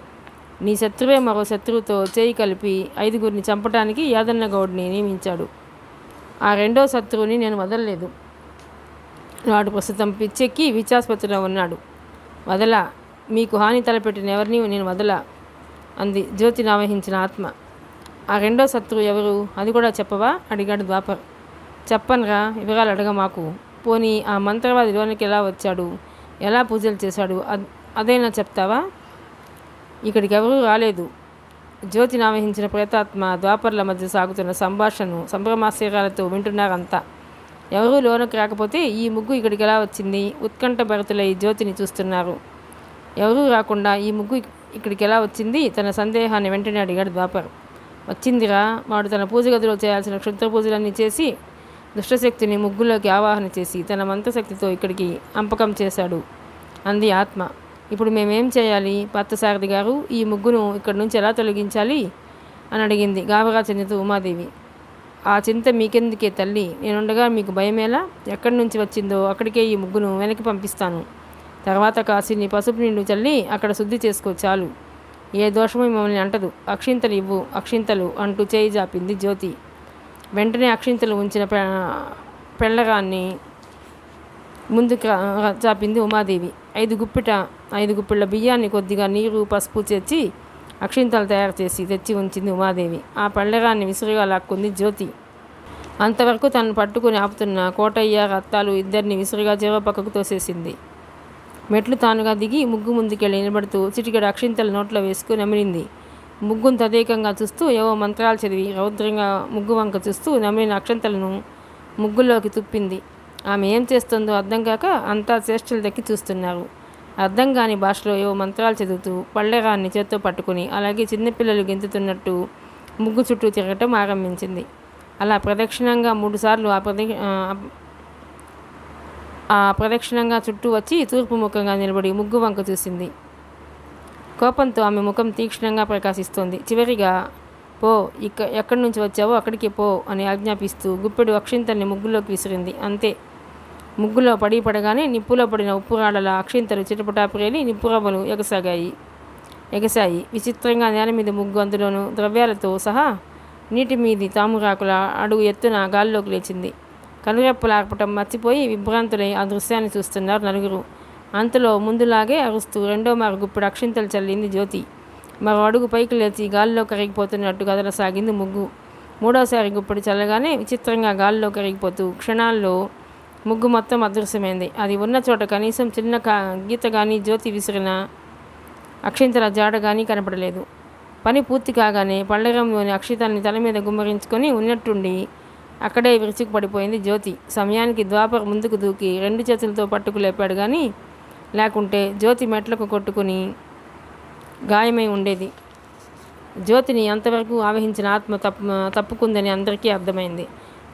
Speaker 1: నీ శత్రువే మరో శత్రువుతో చేయి కలిపి 5గురిని చంపడానికి యాదన్న గౌడ్ని నియమించాడు. ఆ రెండో శత్రువుని నేను వదలలేదు. వాడు ప్రస్తుతం పిచ్చెక్కి విచాస్పత్రిలో ఉన్నాడు. వదలా. మీకు హాని తలపెట్టిన ఎవరిని నేను వదలా అంది జ్యోతిని ఆవహించిన ఆత్మ. ఆ రెండో శత్రువు ఎవరు? అది కూడా చెప్పవా? అడిగాడు ద్వాపర్. చెప్పనురా, వివరాలు అడగ మాకు. పోనీ ఆ మంత్రవాది లోనికి ఎలా వచ్చాడు, ఎలా పూజలు చేశాడు, అదైనా చెప్తావా? ఇక్కడికి ఎవరూ రాలేదు. జ్యోతిని ఆవహించిన ప్రేతాత్మ ద్వాపర్ల మధ్య సాగుతున్న సంభాషణను సంభ్రమాశ్చర్యాలతో వింటున్నారంతా. ఎవరూ లోనికి రాకపోతే ఈ ముగ్గు ఇక్కడికి ఎలా వచ్చింది? ఉత్కంఠ భరతులై జ్యోతిని చూస్తున్నారు. ఎవరూ రాకుండా ఈ ముగ్గు ఇక్కడికి ఎలా వచ్చింది? తన సందేహాన్ని వెంటనే అడిగాడు ద్వాపర్. వచ్చిందిరా. వాడు తన పూజ గదిలో చేయాల్సిన క్షుద్ర పూజలన్నీ చేసి దుష్టశక్తిని ముగ్గులోకి ఆవాహన చేసి తన మంత్రశక్తితో ఇక్కడికి అంపకం చేశాడు అంది ఆత్మ. ఇప్పుడు మేమేం చేయాలి? పార్థసారథి గారు, ఈ ముగ్గును ఇక్కడి నుంచి ఎలా తొలగించాలి అని అడిగింది గాబరా చెందుతూ ఉమాదేవి. ఆ చింత మీకెందుకే తల్లి, నేనుండగా మీకు భయమేలా? ఎక్కడి నుంచి వచ్చిందో అక్కడికే ఈ ముగ్గును వెనక్కి పంపిస్తాను. తర్వాత కాసిని పసుపు నీళ్లు చల్లి అక్కడ శుద్ధి చేసుకో చాలు. ఏ దోషమూ మమ్మల్ని అంటదు. అక్షింతలు ఇవ్వు, అక్షింతలు అంటూ చేయి జాపింది జ్యోతి. వెంటనే అక్షింతలు ఉంచిన పెళ్ళరాన్ని ముందుకు చాపింది ఉమాదేవి. 5 గుప్పిళ్ళ బియ్యాన్ని కొద్దిగా నీరు పసుపు చేర్చి అక్షింతలు తయారు చేసి తెచ్చి ఉంచింది ఉమాదేవి. ఆ పళ్ళెరాన్ని విసురుగా లాక్కుంది జ్యోతి. అంతవరకు తను పట్టుకుని ఆపుతున్న కోటయ్య, రత్తాలు ఇద్దరిని విసురుగా చెరో పక్కకు తోసేసింది. మెట్లు తానుగా దిగి ముగ్గు ముందుకెళ్ళి నిలబడుతూ చిటికెడు అక్షింతలు నోట్లో వేసుకుని నమిలింది. ముగ్గును తదేకంగా చూస్తూ ఏవో మంత్రాలు చదివి రౌద్రంగా ముగ్గు వంక చూస్తూ నమిలిన అక్షంతలను ముగ్గుల్లోకి తుప్పింది. ఆమె ఏం చేస్తుందో అర్థం కాక అంతా చేష్టలు దక్కి చూస్తున్నారు. అర్థం కాని భాషలో ఏవో మంత్రాలు చదువుతూ పళ్ళెరాన్ని చేత్తో పట్టుకుని అలాగే చిన్నపిల్లలు గెంతుతున్నట్టు ముగ్గు చుట్టూ తిరగటం ఆరంభించింది. అలా ప్రదక్షిణంగా 3 సార్లు ఆ ప్రదక్షిణంగా చుట్టూ వచ్చి తూర్పు ముఖంగా నిలబడి ముగ్గు వంక చూసింది. కోపంతో ఆమె ముఖం తీక్షణంగా ప్రకాశిస్తోంది. చివరిగా పో, ఎక్కడి నుంచి వచ్చావో అక్కడికి పో అని ఆజ్ఞాపిస్తూ గుప్పెడు అక్షింతల్ని ముగ్గులోకి విసిరింది. అంతే, ముగ్గులో పడగానే నిప్పులో పడిన ఉప్పురాళ్ళల అక్షింతలు చిటపటా ప్రేలి నిప్పురవ్వలు ఎగసాయి. విచిత్రంగా నేల మీద ముగ్గు, అందులోనూ ద్రవ్యాలతో సహా నీటి మీది తామురాకుల అడుగు ఎత్తున గాల్లోకి లేచింది. కనురెప్పలార్పటం మర్చిపోయి విభ్రాంతులై ఆ దృశ్యాన్ని చూస్తున్నారు నలుగురు. అంతలో ముందులాగే అరుస్తూ రెండో మారు గుప్పెడు అక్షింతలు చల్లింది జ్యోతి. మరో అడుగు పైకి లేచి గాల్లో కరిగిపోతున్నట్టు కదలసాగింది ముగ్గు. మూడోసారి గుప్పెడు చల్లగానే విచిత్రంగా గాల్లో కరిగిపోతూ క్షణాల్లో ముగ్గు మొత్తం అదృశ్యమైంది. అది ఉన్న చోట కనీసం చిన్న గీత కానీ జ్యోతి విసిరిన అక్షింతల జాడ కానీ కనపడలేదు. పని పూర్తి కాగానే పళ్ళెరంలోని అక్షితాల్ని తల మీద గుమ్మరించుకొని ఉన్నట్టుండి అక్కడే విరుచుకుపడిపోయింది జ్యోతి. సమయానికి ద్వాపర్ ముందుకు దూకి 2 చేతులతో పట్టుకు లేపాడు కానీ లేకుంటే జ్యోతి మెట్లకు కొట్టుకుని గాయమై ఉండేది. జ్యోతిని అంతవరకు ఆవహించిన ఆత్మ తప్పుకుందని అందరికీ అర్థమైంది.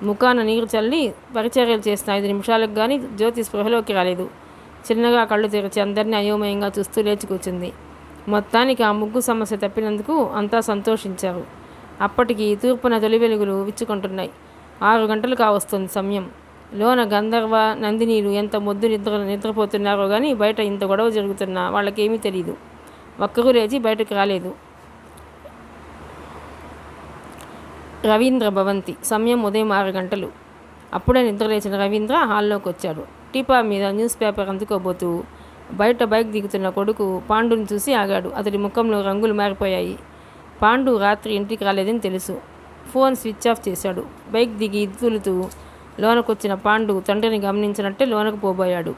Speaker 1: ముఖాన నీరు చల్లి పరిచర్యలు చేసిన 5 నిమిషాలకు కానీ జ్యోతి స్పృహలోకి రాలేదు. చిన్నగా కళ్ళు తెరిచి అందరినీ అయోమయంగా చూస్తూ లేచి కూర్చుంది. మొత్తానికి ఆ ముగ్గు సమస్య తప్పినందుకు అంతా సంతోషించారు. అప్పటికి తూర్పున తొలి వెలుగులు విచ్చుకుంటున్నాయి. 6 గంటలు కావస్తుంది సమయం. లోన గంధర్వ నందినీలు ఎంత మొద్దు నిద్రపోతున్నారో కానీ బయట ఇంత గొడవ జరుగుతున్నా వాళ్ళకేమీ తెలియదు. ఒక్కరూ లేచి బయటకు రాలేదు. రవీంద్ర భవంతి. సమయం ఉదయం 6 గంటలు. అప్పుడే నిద్రలేచిన రవీంద్ర హాల్లోకి వచ్చాడు. టీపా మీద న్యూస్ పేపర్ అందుకోబోతూ బయట బైక్ దిగుతున్న కొడుకు పాండుని చూసి ఆగాడు. అతడి ముఖంలో రంగులు మారిపోయాయి. పాండు రాత్రి ఇంటికి రాలేదని తెలుసు. ఫోన్ స్విచ్ ఆఫ్ చేశాడు. బైక్ దిగి తూలుతూ లోనకొచ్చిన పాండు తండ్రిని గమనించినట్టే లోనకు పోబోయాడు.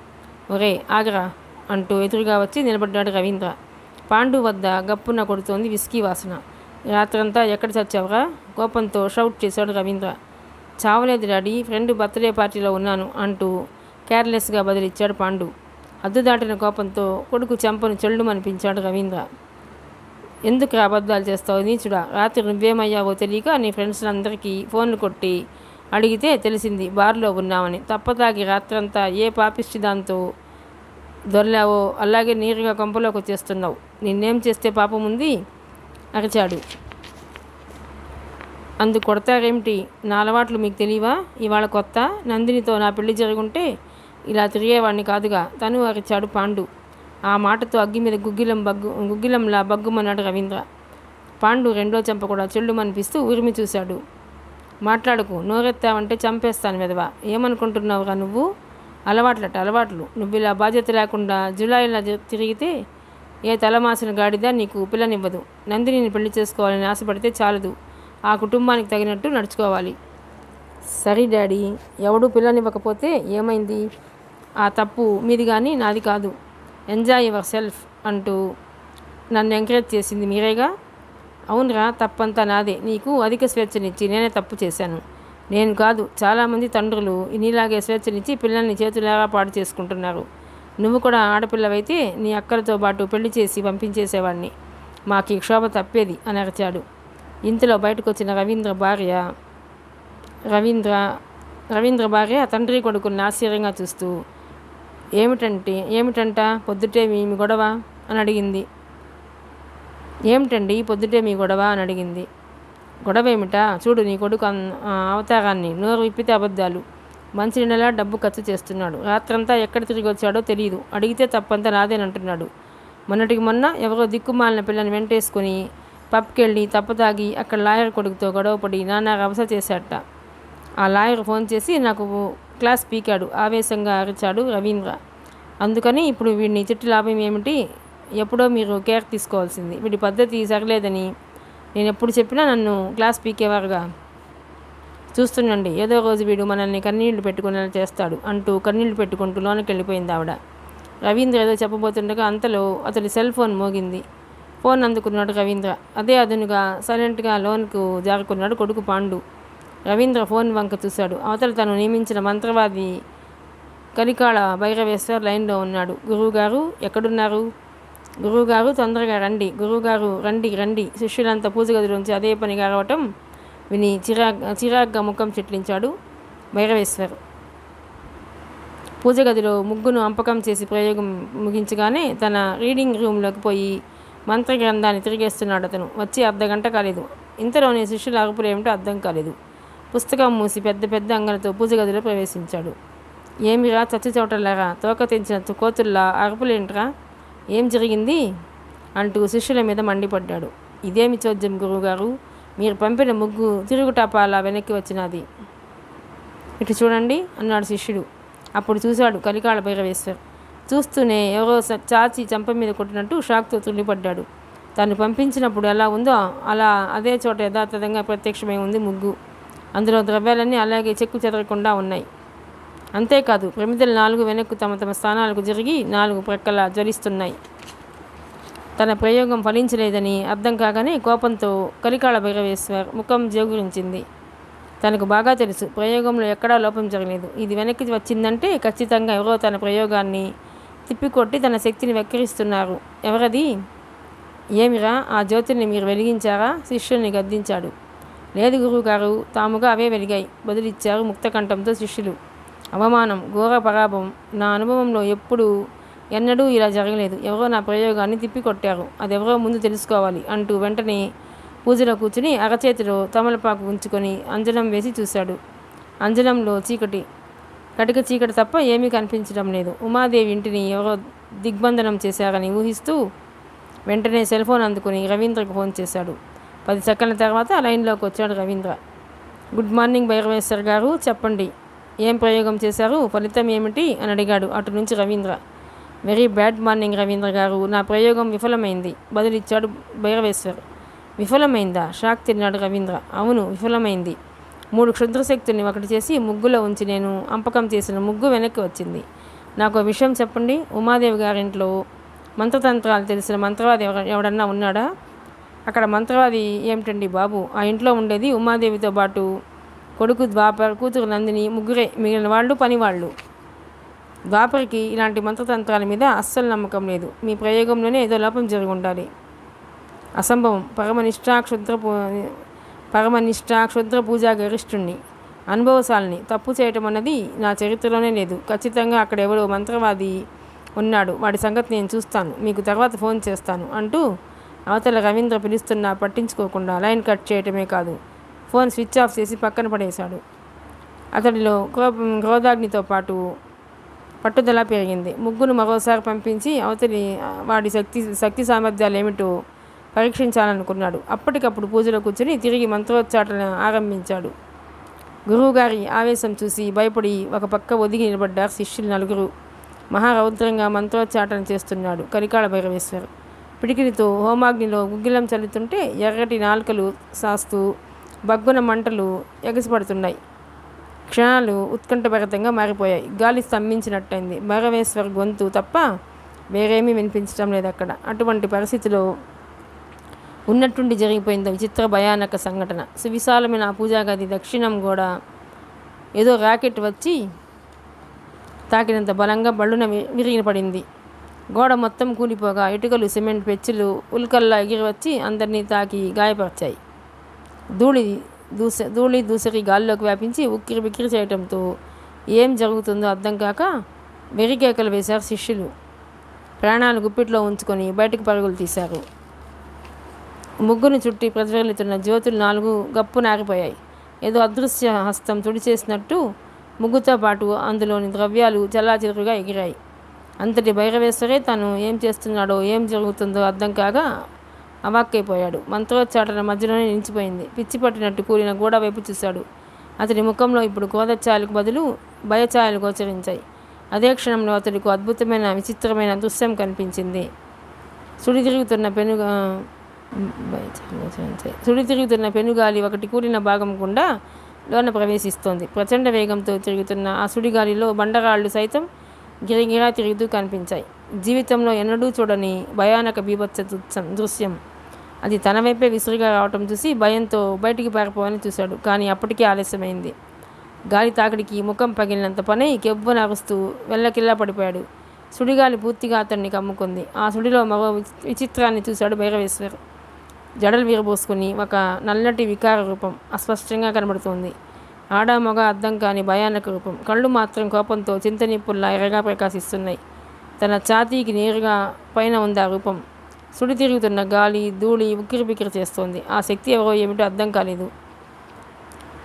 Speaker 1: ఒరే ఆగరా అంటూ ఎదురుగా వచ్చి నిలబడ్డాడు రవీంద్ర. పాండు వద్ద గప్పున కొడుతోంది విస్కీ వాసన. రాత్రంతా ఎక్కడ చచ్చావురా? కోపంతో షౌట్ చేశాడు రవీంద్ర. చావలేదు డాడీ, ఫ్రెండ్ బర్త్డే పార్టీలో ఉన్నాను అంటూ కేర్లెస్గా బదిలిచ్చాడు పాండు. అద్దు దాటిన కోపంతో కొడుకు చెంపను చెల్లుమనిపించాడు రవీంద్ర. ఎందుకు అబద్ధాలు చేస్తావు నీచుడా? రాత్రి నువ్వేమయ్యావో తెలియక నీ ఫ్రెండ్స్లందరికీ ఫోన్లు కొట్టి అడిగితే తెలిసింది బార్లో ఉన్నామని. తప్పతాగి రాత్రంతా ఏ పాపిష్టి దాంతో దొర్లావో అలాగే నీరుగా కొంపలోకి వచ్చేస్తున్నావు. నిన్నేం చేస్తే పాపం ఉంది అరిచాడు. అందుకు కొడతారేమిటి? నా అలవాట్లు మీకు తెలియవా? ఇవాళ కొత్త? నందినితో నా పెళ్లి ఇలా తిరిగేవాడిని కాదుగా తను అరిచాడు పాండు. ఆ మాటతో అగ్గి మీద గుగ్గిలంలా బగ్గుమన్నాడు రవీంద్ర. పాండు రెండో చెంప కూడా చెల్లుమనిపిస్తూ ఉరిమి చూశాడు. మాట్లాడకు, నోరెత్తావంటే చంపేస్తాను వెధవా. ఏమనుకుంటున్నావురా నువ్వు? అలవాట్లు. నువ్వు ఇలా బాధ్యత లేకుండా జులాయిలా తిరిగితే ఏ తలమాసిన గాడిద నీకు పిల్లనివ్వదు. నందినిని పెళ్లి చేసుకోవాలని ఆశపడితే చాలదు, ఆ కుటుంబానికి తగినట్టు నడుచుకోవాలి. సరే డాడీ, ఎవడూ పిల్లనివ్వకపోతే ఏమైంది? ఆ తప్పు మీది కానీ నాది కాదు. ఎంజాయ్ యువర్ సెల్ఫ్ అంటూ నన్ను ఎంకరేజ్ చేసింది మీరేగా. అవునరా, తప్పంతా నాదే. నీకు అధిక స్వేచ్ఛనిచ్చి నేనే తప్పు చేశాను. నేను కాదు, చాలామంది తండ్రులు నీలాగే స్వేచ్ఛనిచ్చి పిల్లల్ని చేతులారా పాడు చేసుకుంటున్నారు. నువ్వు కూడా ఆడపిల్లవైతే నీ అక్కలతో పాటు పెళ్లి చేసి పంపించేసేవాడిని. మాకు ఈ క్షోభ తప్పేది అని అరిచాడు. ఇంతలో బయటకు వచ్చిన రవీంద్ర భార్య తండ్రి కొడుకుని ఆశ్చర్యంగా చూస్తూ ఏమిటంట పొద్దుటే మీ గొడవ అని అడిగింది. ఏమిటండి పొద్దుటే మీ గొడవ అని అడిగింది. గొడవ ఏమిటా? చూడు నీ కొడుకు అవతారాన్ని. నోరు విప్పితే అబద్ధాలు. మంచి నెల డబ్బు ఖర్చు చేస్తున్నాడు. రాత్రంతా ఎక్కడ తిరిగి వచ్చాడో తెలియదు. అడిగితే తప్పంతా నాదేనంటున్నాడు. మొన్నటికి మొన్న ఎవరో దిక్కుమాలిన పిల్లని వెంటేసుకుని పబ్కెళ్ళి తప్పతాగి అక్కడ లాయర్ కొడుకుతో గొడవపడి నానా రభస చేశాట. ఆ లాయర్ ఫోన్ చేసి నాకు క్లాస్ పీకాడు. ఆవేశంగా అరిచాడు రవీంద్ర. అందుకని ఇప్పుడు వీడిని తిట్టి లాభం ఏమిటి? ఎప్పుడో మీరు కేర్ తీసుకోవాల్సింది. వీడి పద్ధతి సరిలేదని నేను ఎప్పుడు చెప్పినా నన్ను క్లాస్ పీకేవారుగా. చూస్తుండండి, ఏదో రోజు వీడు మనల్ని కన్నీళ్లు పెట్టుకునేలా చేస్తాడు అంటూ కన్నీళ్లు పెట్టుకుంటూ లోనికి వెళ్ళిపోయింది ఆవిడ. రవీంద్ర ఏదో చెప్పబోతుండగా అంతలో అతడి సెల్ ఫోన్ మోగింది. ఫోన్ అందుకున్నాడు రవీంద్ర. అదే అదునుగా సైలెంట్గా లోన్కు జారుకున్నాడు కొడుకు పాండు. రవీంద్ర ఫోన్ వంక చూశాడు. అవతల తను నియమించిన మంత్రవాది కలికాళ భైరవేశ్వర్ లైన్లో ఉన్నాడు. గురువుగారు ఎక్కడున్నారు? గురువుగారు తొందరగా రండి. గురువుగారు రండి. శిష్యులంతా పూజ గదిలోంచి అదే పనిగా రావటం విని చిరాగ్గా ముఖం చిట్లించాడు భైరవేశ్వర్. పూజ గదిలో ముగ్గును అంపకం చేసి ప్రయోగం ముగించగానే తన రీడింగ్ రూమ్లోకి పోయి మంత్ర గ్రంథాన్ని తిరిగేస్తున్నాడు అతను. వచ్చి అర్ధగంట కాలేదు. ఇంతలోనే శిష్యుల అరుపులు ఏమిటో అర్థం కాలేదు. పుస్తకం మూసి పెద్ద పెద్ద అంగలతో పూజ గదిలో ప్రవేశించాడు. ఏమిరా చచ్చుచోటలారా, తోక తెంచిన కోతుల్లా అరుపులేంట్రా, ఏం జరిగింది అంటూ శిష్యుల మీద మండిపడ్డాడు. ఇదేమి చోద్యం గురువుగారు, మీరు పంపిన ముగ్గు తిరుగుటాపాలా వెనక్కి వచ్చినది, ఇటు చూడండి అన్నాడు శిష్యుడు. అప్పుడు చూశాడు కలికాల భైరవేశ్వర్. చూస్తూనే ఎవరో చాచి చంప మీద కొట్టినట్టు షాక్తో తుల్లిపడ్డాడు. తాను పంపించినప్పుడు ఎలా ఉందో అలా అదే చోట యథాతథంగా ప్రత్యక్షమై ఉంది ముగ్గు. అందులో ద్రవ్యాలన్నీ అలాగే చెక్కు చెదరకుండా ఉన్నాయి. అంతేకాదు ప్రమిదలు 4 వెనక్కు తమ తమ స్థానాలకు జరిగి 4 ప్రక్కల జ్వలిస్తున్నాయి. తన ప్రయోగం ఫలించలేదని అర్థం కాగానే కోపంతో కలికాల భైరవేశ్వర్ ముఖం జేగురించింది. తనకు బాగా తెలుసు ప్రయోగంలో ఎక్కడా లోపం జరగలేదు. ఇది వెనక్కి వచ్చిందంటే ఖచ్చితంగా ఎవరో తన ప్రయోగాన్ని తిప్పికొట్టి తన శక్తిని వెక్కిరిస్తున్నారు. ఎవరది? ఏమిరా, ఆ జ్యోతిని మీరు వెలిగించారా? శిష్యుల్ని గద్దించాడు. లేదు గురువుగారు, తాముగా అవే వెలిగాయి బదులిచ్చారు ముక్తకంఠంతో శిష్యులు. అవమానం, ఘోర పరాభవం. నా అనుభవంలో ఎన్నడూ ఇలా జరగలేదు. ఎవరో నా ప్రయోగాన్ని తిప్పికొట్టారు. అదెవరో ముందు తెలుసుకోవాలి అంటూ వెంటనే పూజలో కూర్చుని అరచేతిలో తమలపాకు ఉంచుకొని అంజనం వేసి చూశాడు. అంజనంలో చీకటి, కటిక చీకటి తప్ప ఏమీ కనిపించడం లేదు. ఉమాదేవి ఇంటిని ఎవరో దిగ్బంధనం చేశారని ఊహిస్తూ వెంటనే సెల్ ఫోన్ అందుకుని రవీంద్రకు ఫోన్ చేశాడు. 10 సెకండ్ల తర్వాత లైన్లోకి వచ్చాడు రవీంద్ర. గుడ్ మార్నింగ్ భైరవేశ్వర్ గారు, చెప్పండి, ఏం ప్రయోగం చేశారు, ఫలితం ఏమిటి అని అడిగాడు అటు నుంచి Ravindra. Very bad morning Ravindra గారు, నా ప్రయోగం విఫలమైంది బదులిచ్చాడు భైరవేశ్వర్. విఫలమైందా? షాక్ తిన్నాడు రవీంద్ర. అవును, విఫలమైంది. 3 క్షుద్రశక్తుల్ని ఒకటి చేసి ముగ్గులో ఉంచి నేను అంపకం చేసిన ముగ్గు వెనక్కి వచ్చింది. నాకు ఆ విషయం చెప్పండి. ఉమాదేవి గారింట్లో మంత్రతంత్రాలు తెలిసిన మంత్రవాది ఎవడన్నా ఉన్నాడా? అక్కడ మంత్రవాది ఏమిటండి బాబు, ఆ ఇంట్లో ఉండేది ఉమాదేవితో పాటు కొడుకు ద్వాపర్, కూతురు నందిని, ముగ్గురే. మిగిలిన వాళ్ళు పనివాళ్ళు. ద్వాపర్కి ఇలాంటి మంత్రతంత్రాల మీద అస్సలు నమ్మకం లేదు. మీ ప్రయోగంలోనే ఏదో లోపం జరిగి ఉండాలి. అసంభవం. పరమనిష్ఠ క్షుద్ర పూజా గరిష్ఠుణ్ణి, అనుభవశాలిని. తప్పు చేయటం అన్నది నా చరిత్రలోనే లేదు. ఖచ్చితంగా అక్కడ ఎవడో మంత్రవాది ఉన్నాడు. వాడి సంగతి నేను చూస్తాను, మీకు తర్వాత ఫోన్ చేస్తాను అంటూ అవతల రవీంద్ర పిలుస్తున్నా పట్టించుకోకుండా లైన్ కట్ చేయటమే కాదు, ఫోన్ స్విచ్ ఆఫ్ చేసి పక్కన పడేశాడు. అతడిలో క్రోధాగ్నితో పాటు పట్టుదల పెరిగింది. ముగ్గును మరోసారి పంపించి అవతలి వాడి శక్తి సామర్థ్యాలు ఏమిటో పరీక్షించాలనుకున్నాడు. అప్పటికప్పుడు పూజలో కూర్చుని తిరిగి మంత్రోచ్చాటన ఆరంభించాడు. గురువుగారి ఆవేశం చూసి భయపడి ఒక పక్క ఒదిగి నిలబడ్డారు శిష్యులు 4. మహారౌద్రంగా మంత్రోచ్చాటన చేస్తున్నాడు కలికాల భైరవేశ్వర్. పిడికిలితో హోమాగ్నిలో గుగ్గిలం చల్లుతుంటే ఎర్రటి నాలుకలు సాస్తూ బగ్గున మంటలు ఎగసిపడుతున్నాయి. క్షణాలు ఉత్కంఠభరితంగా మారిపోయాయి. గాలి స్తంభించినట్టయింది. భైరవేశ్వర్ గొంతు తప్ప వేరేమీ వినిపించడం లేదు అక్కడ. అటువంటి పరిస్థితిలో ఉన్నట్టుండి జరిగిపోయింది విచిత్ర భయానక సంఘటన. సువిశాలమైన ఆ పూజాగది దక్షిణం గోడ ఏదో రాకెట్ వచ్చి తాకినంత బలంగా బళ్ళున విరిగిన పడింది. గోడ మొత్తం కూలిపోగా ఇటుకలు, సిమెంట్ పెచ్చులు ఉల్కల్లా ఎగిరి వచ్చి అందరినీ తాకి గాయపరిచాయి. ధూళి దూసరి గాల్లోకి వ్యాపించి ఉక్కిరి బిక్కిరి చేయడంతో ఏం జరుగుతుందో అర్థం కాక వెరికేకలు వేశారు శిష్యులు. ప్రాణాలు గుప్పిట్లో ఉంచుకొని బయటకు పరుగులు తీశారు. ముగ్గును చుట్టి ప్రజ్వలితున్న జ్యోతులు 4 గప్పున ఆరిపోయాయి. ఏదో అదృశ్య హస్తం తుడిచేసినట్టు ముగ్గుతో పాటు అందులోని ద్రవ్యాలు చల్లాచెదురుగా ఎగిరాయి. అంతటి భైరవేశ్వరే తను ఏం చేస్తున్నాడో ఏం జరుగుతుందో అర్థం కాగా అవాక్కైపోయాడు. మంత్రోచ్చాటన మధ్యలోనే నిలిచిపోయింది. పిచ్చి పట్టినట్టు కూలిన గోడ వైపు చూశాడు. అతడి ముఖంలో ఇప్పుడు క్రోధఛాయలకు బదులు భయఛాయలు గోచరించాయి. అదే క్షణంలో అతడికి అద్భుతమైన విచిత్రమైన దృశ్యం కనిపించింది. సుడి తిరుగుతున్న పెనుగాలి ఒకటి కూలిన భాగం గుండా లోన ప్రవేశిస్తోంది. ప్రచండ వేగంతో తిరుగుతున్న ఆ సుడిగాలిలో బండరాళ్ళు సైతం గిరిగిరా తిరుగుతూ కనిపించాయి. జీవితంలో ఎన్నడూ చూడని భయానక బీభత్స దృశ్యం. అది తన వైపే విసురుగా రావటం చూసి భయంతో బయటికి పారిపోవాలని చూశాడు. కానీ అప్పటికే ఆలస్యమైంది. గాలి తాకిడికి ముఖం పగిలినంత పని కెవ్వున అరుస్తూ వెళ్ళకిల్లా పడిపోయాడు. సుడిగాలి పూర్తిగా అతన్ని కమ్ముకుంది. ఆ సుడిలో మరో విచిత్రాన్ని చూశాడు భైరవేశ్వర్. జడలు విరబోసుకుని ఒక నల్లటి వికార రూపం అస్పష్టంగా కనబడుతోంది. ఆడ మగ అద్దం కాని భయానక రూపం. కళ్ళు మాత్రం కోపంతో చింతనిప్పుల్లా ఎర్రగా ప్రకాశిస్తున్నాయి. తన ఛాతీకి నేరుగా పైన ఉంది ఆ రూపం. సుడి తిరుగుతున్న గాలి ధూళి ఉక్కిరిబిక్కిరి చేస్తోంది. ఆ శక్తి ఎవరో ఏమిటో అర్థం కాలేదు.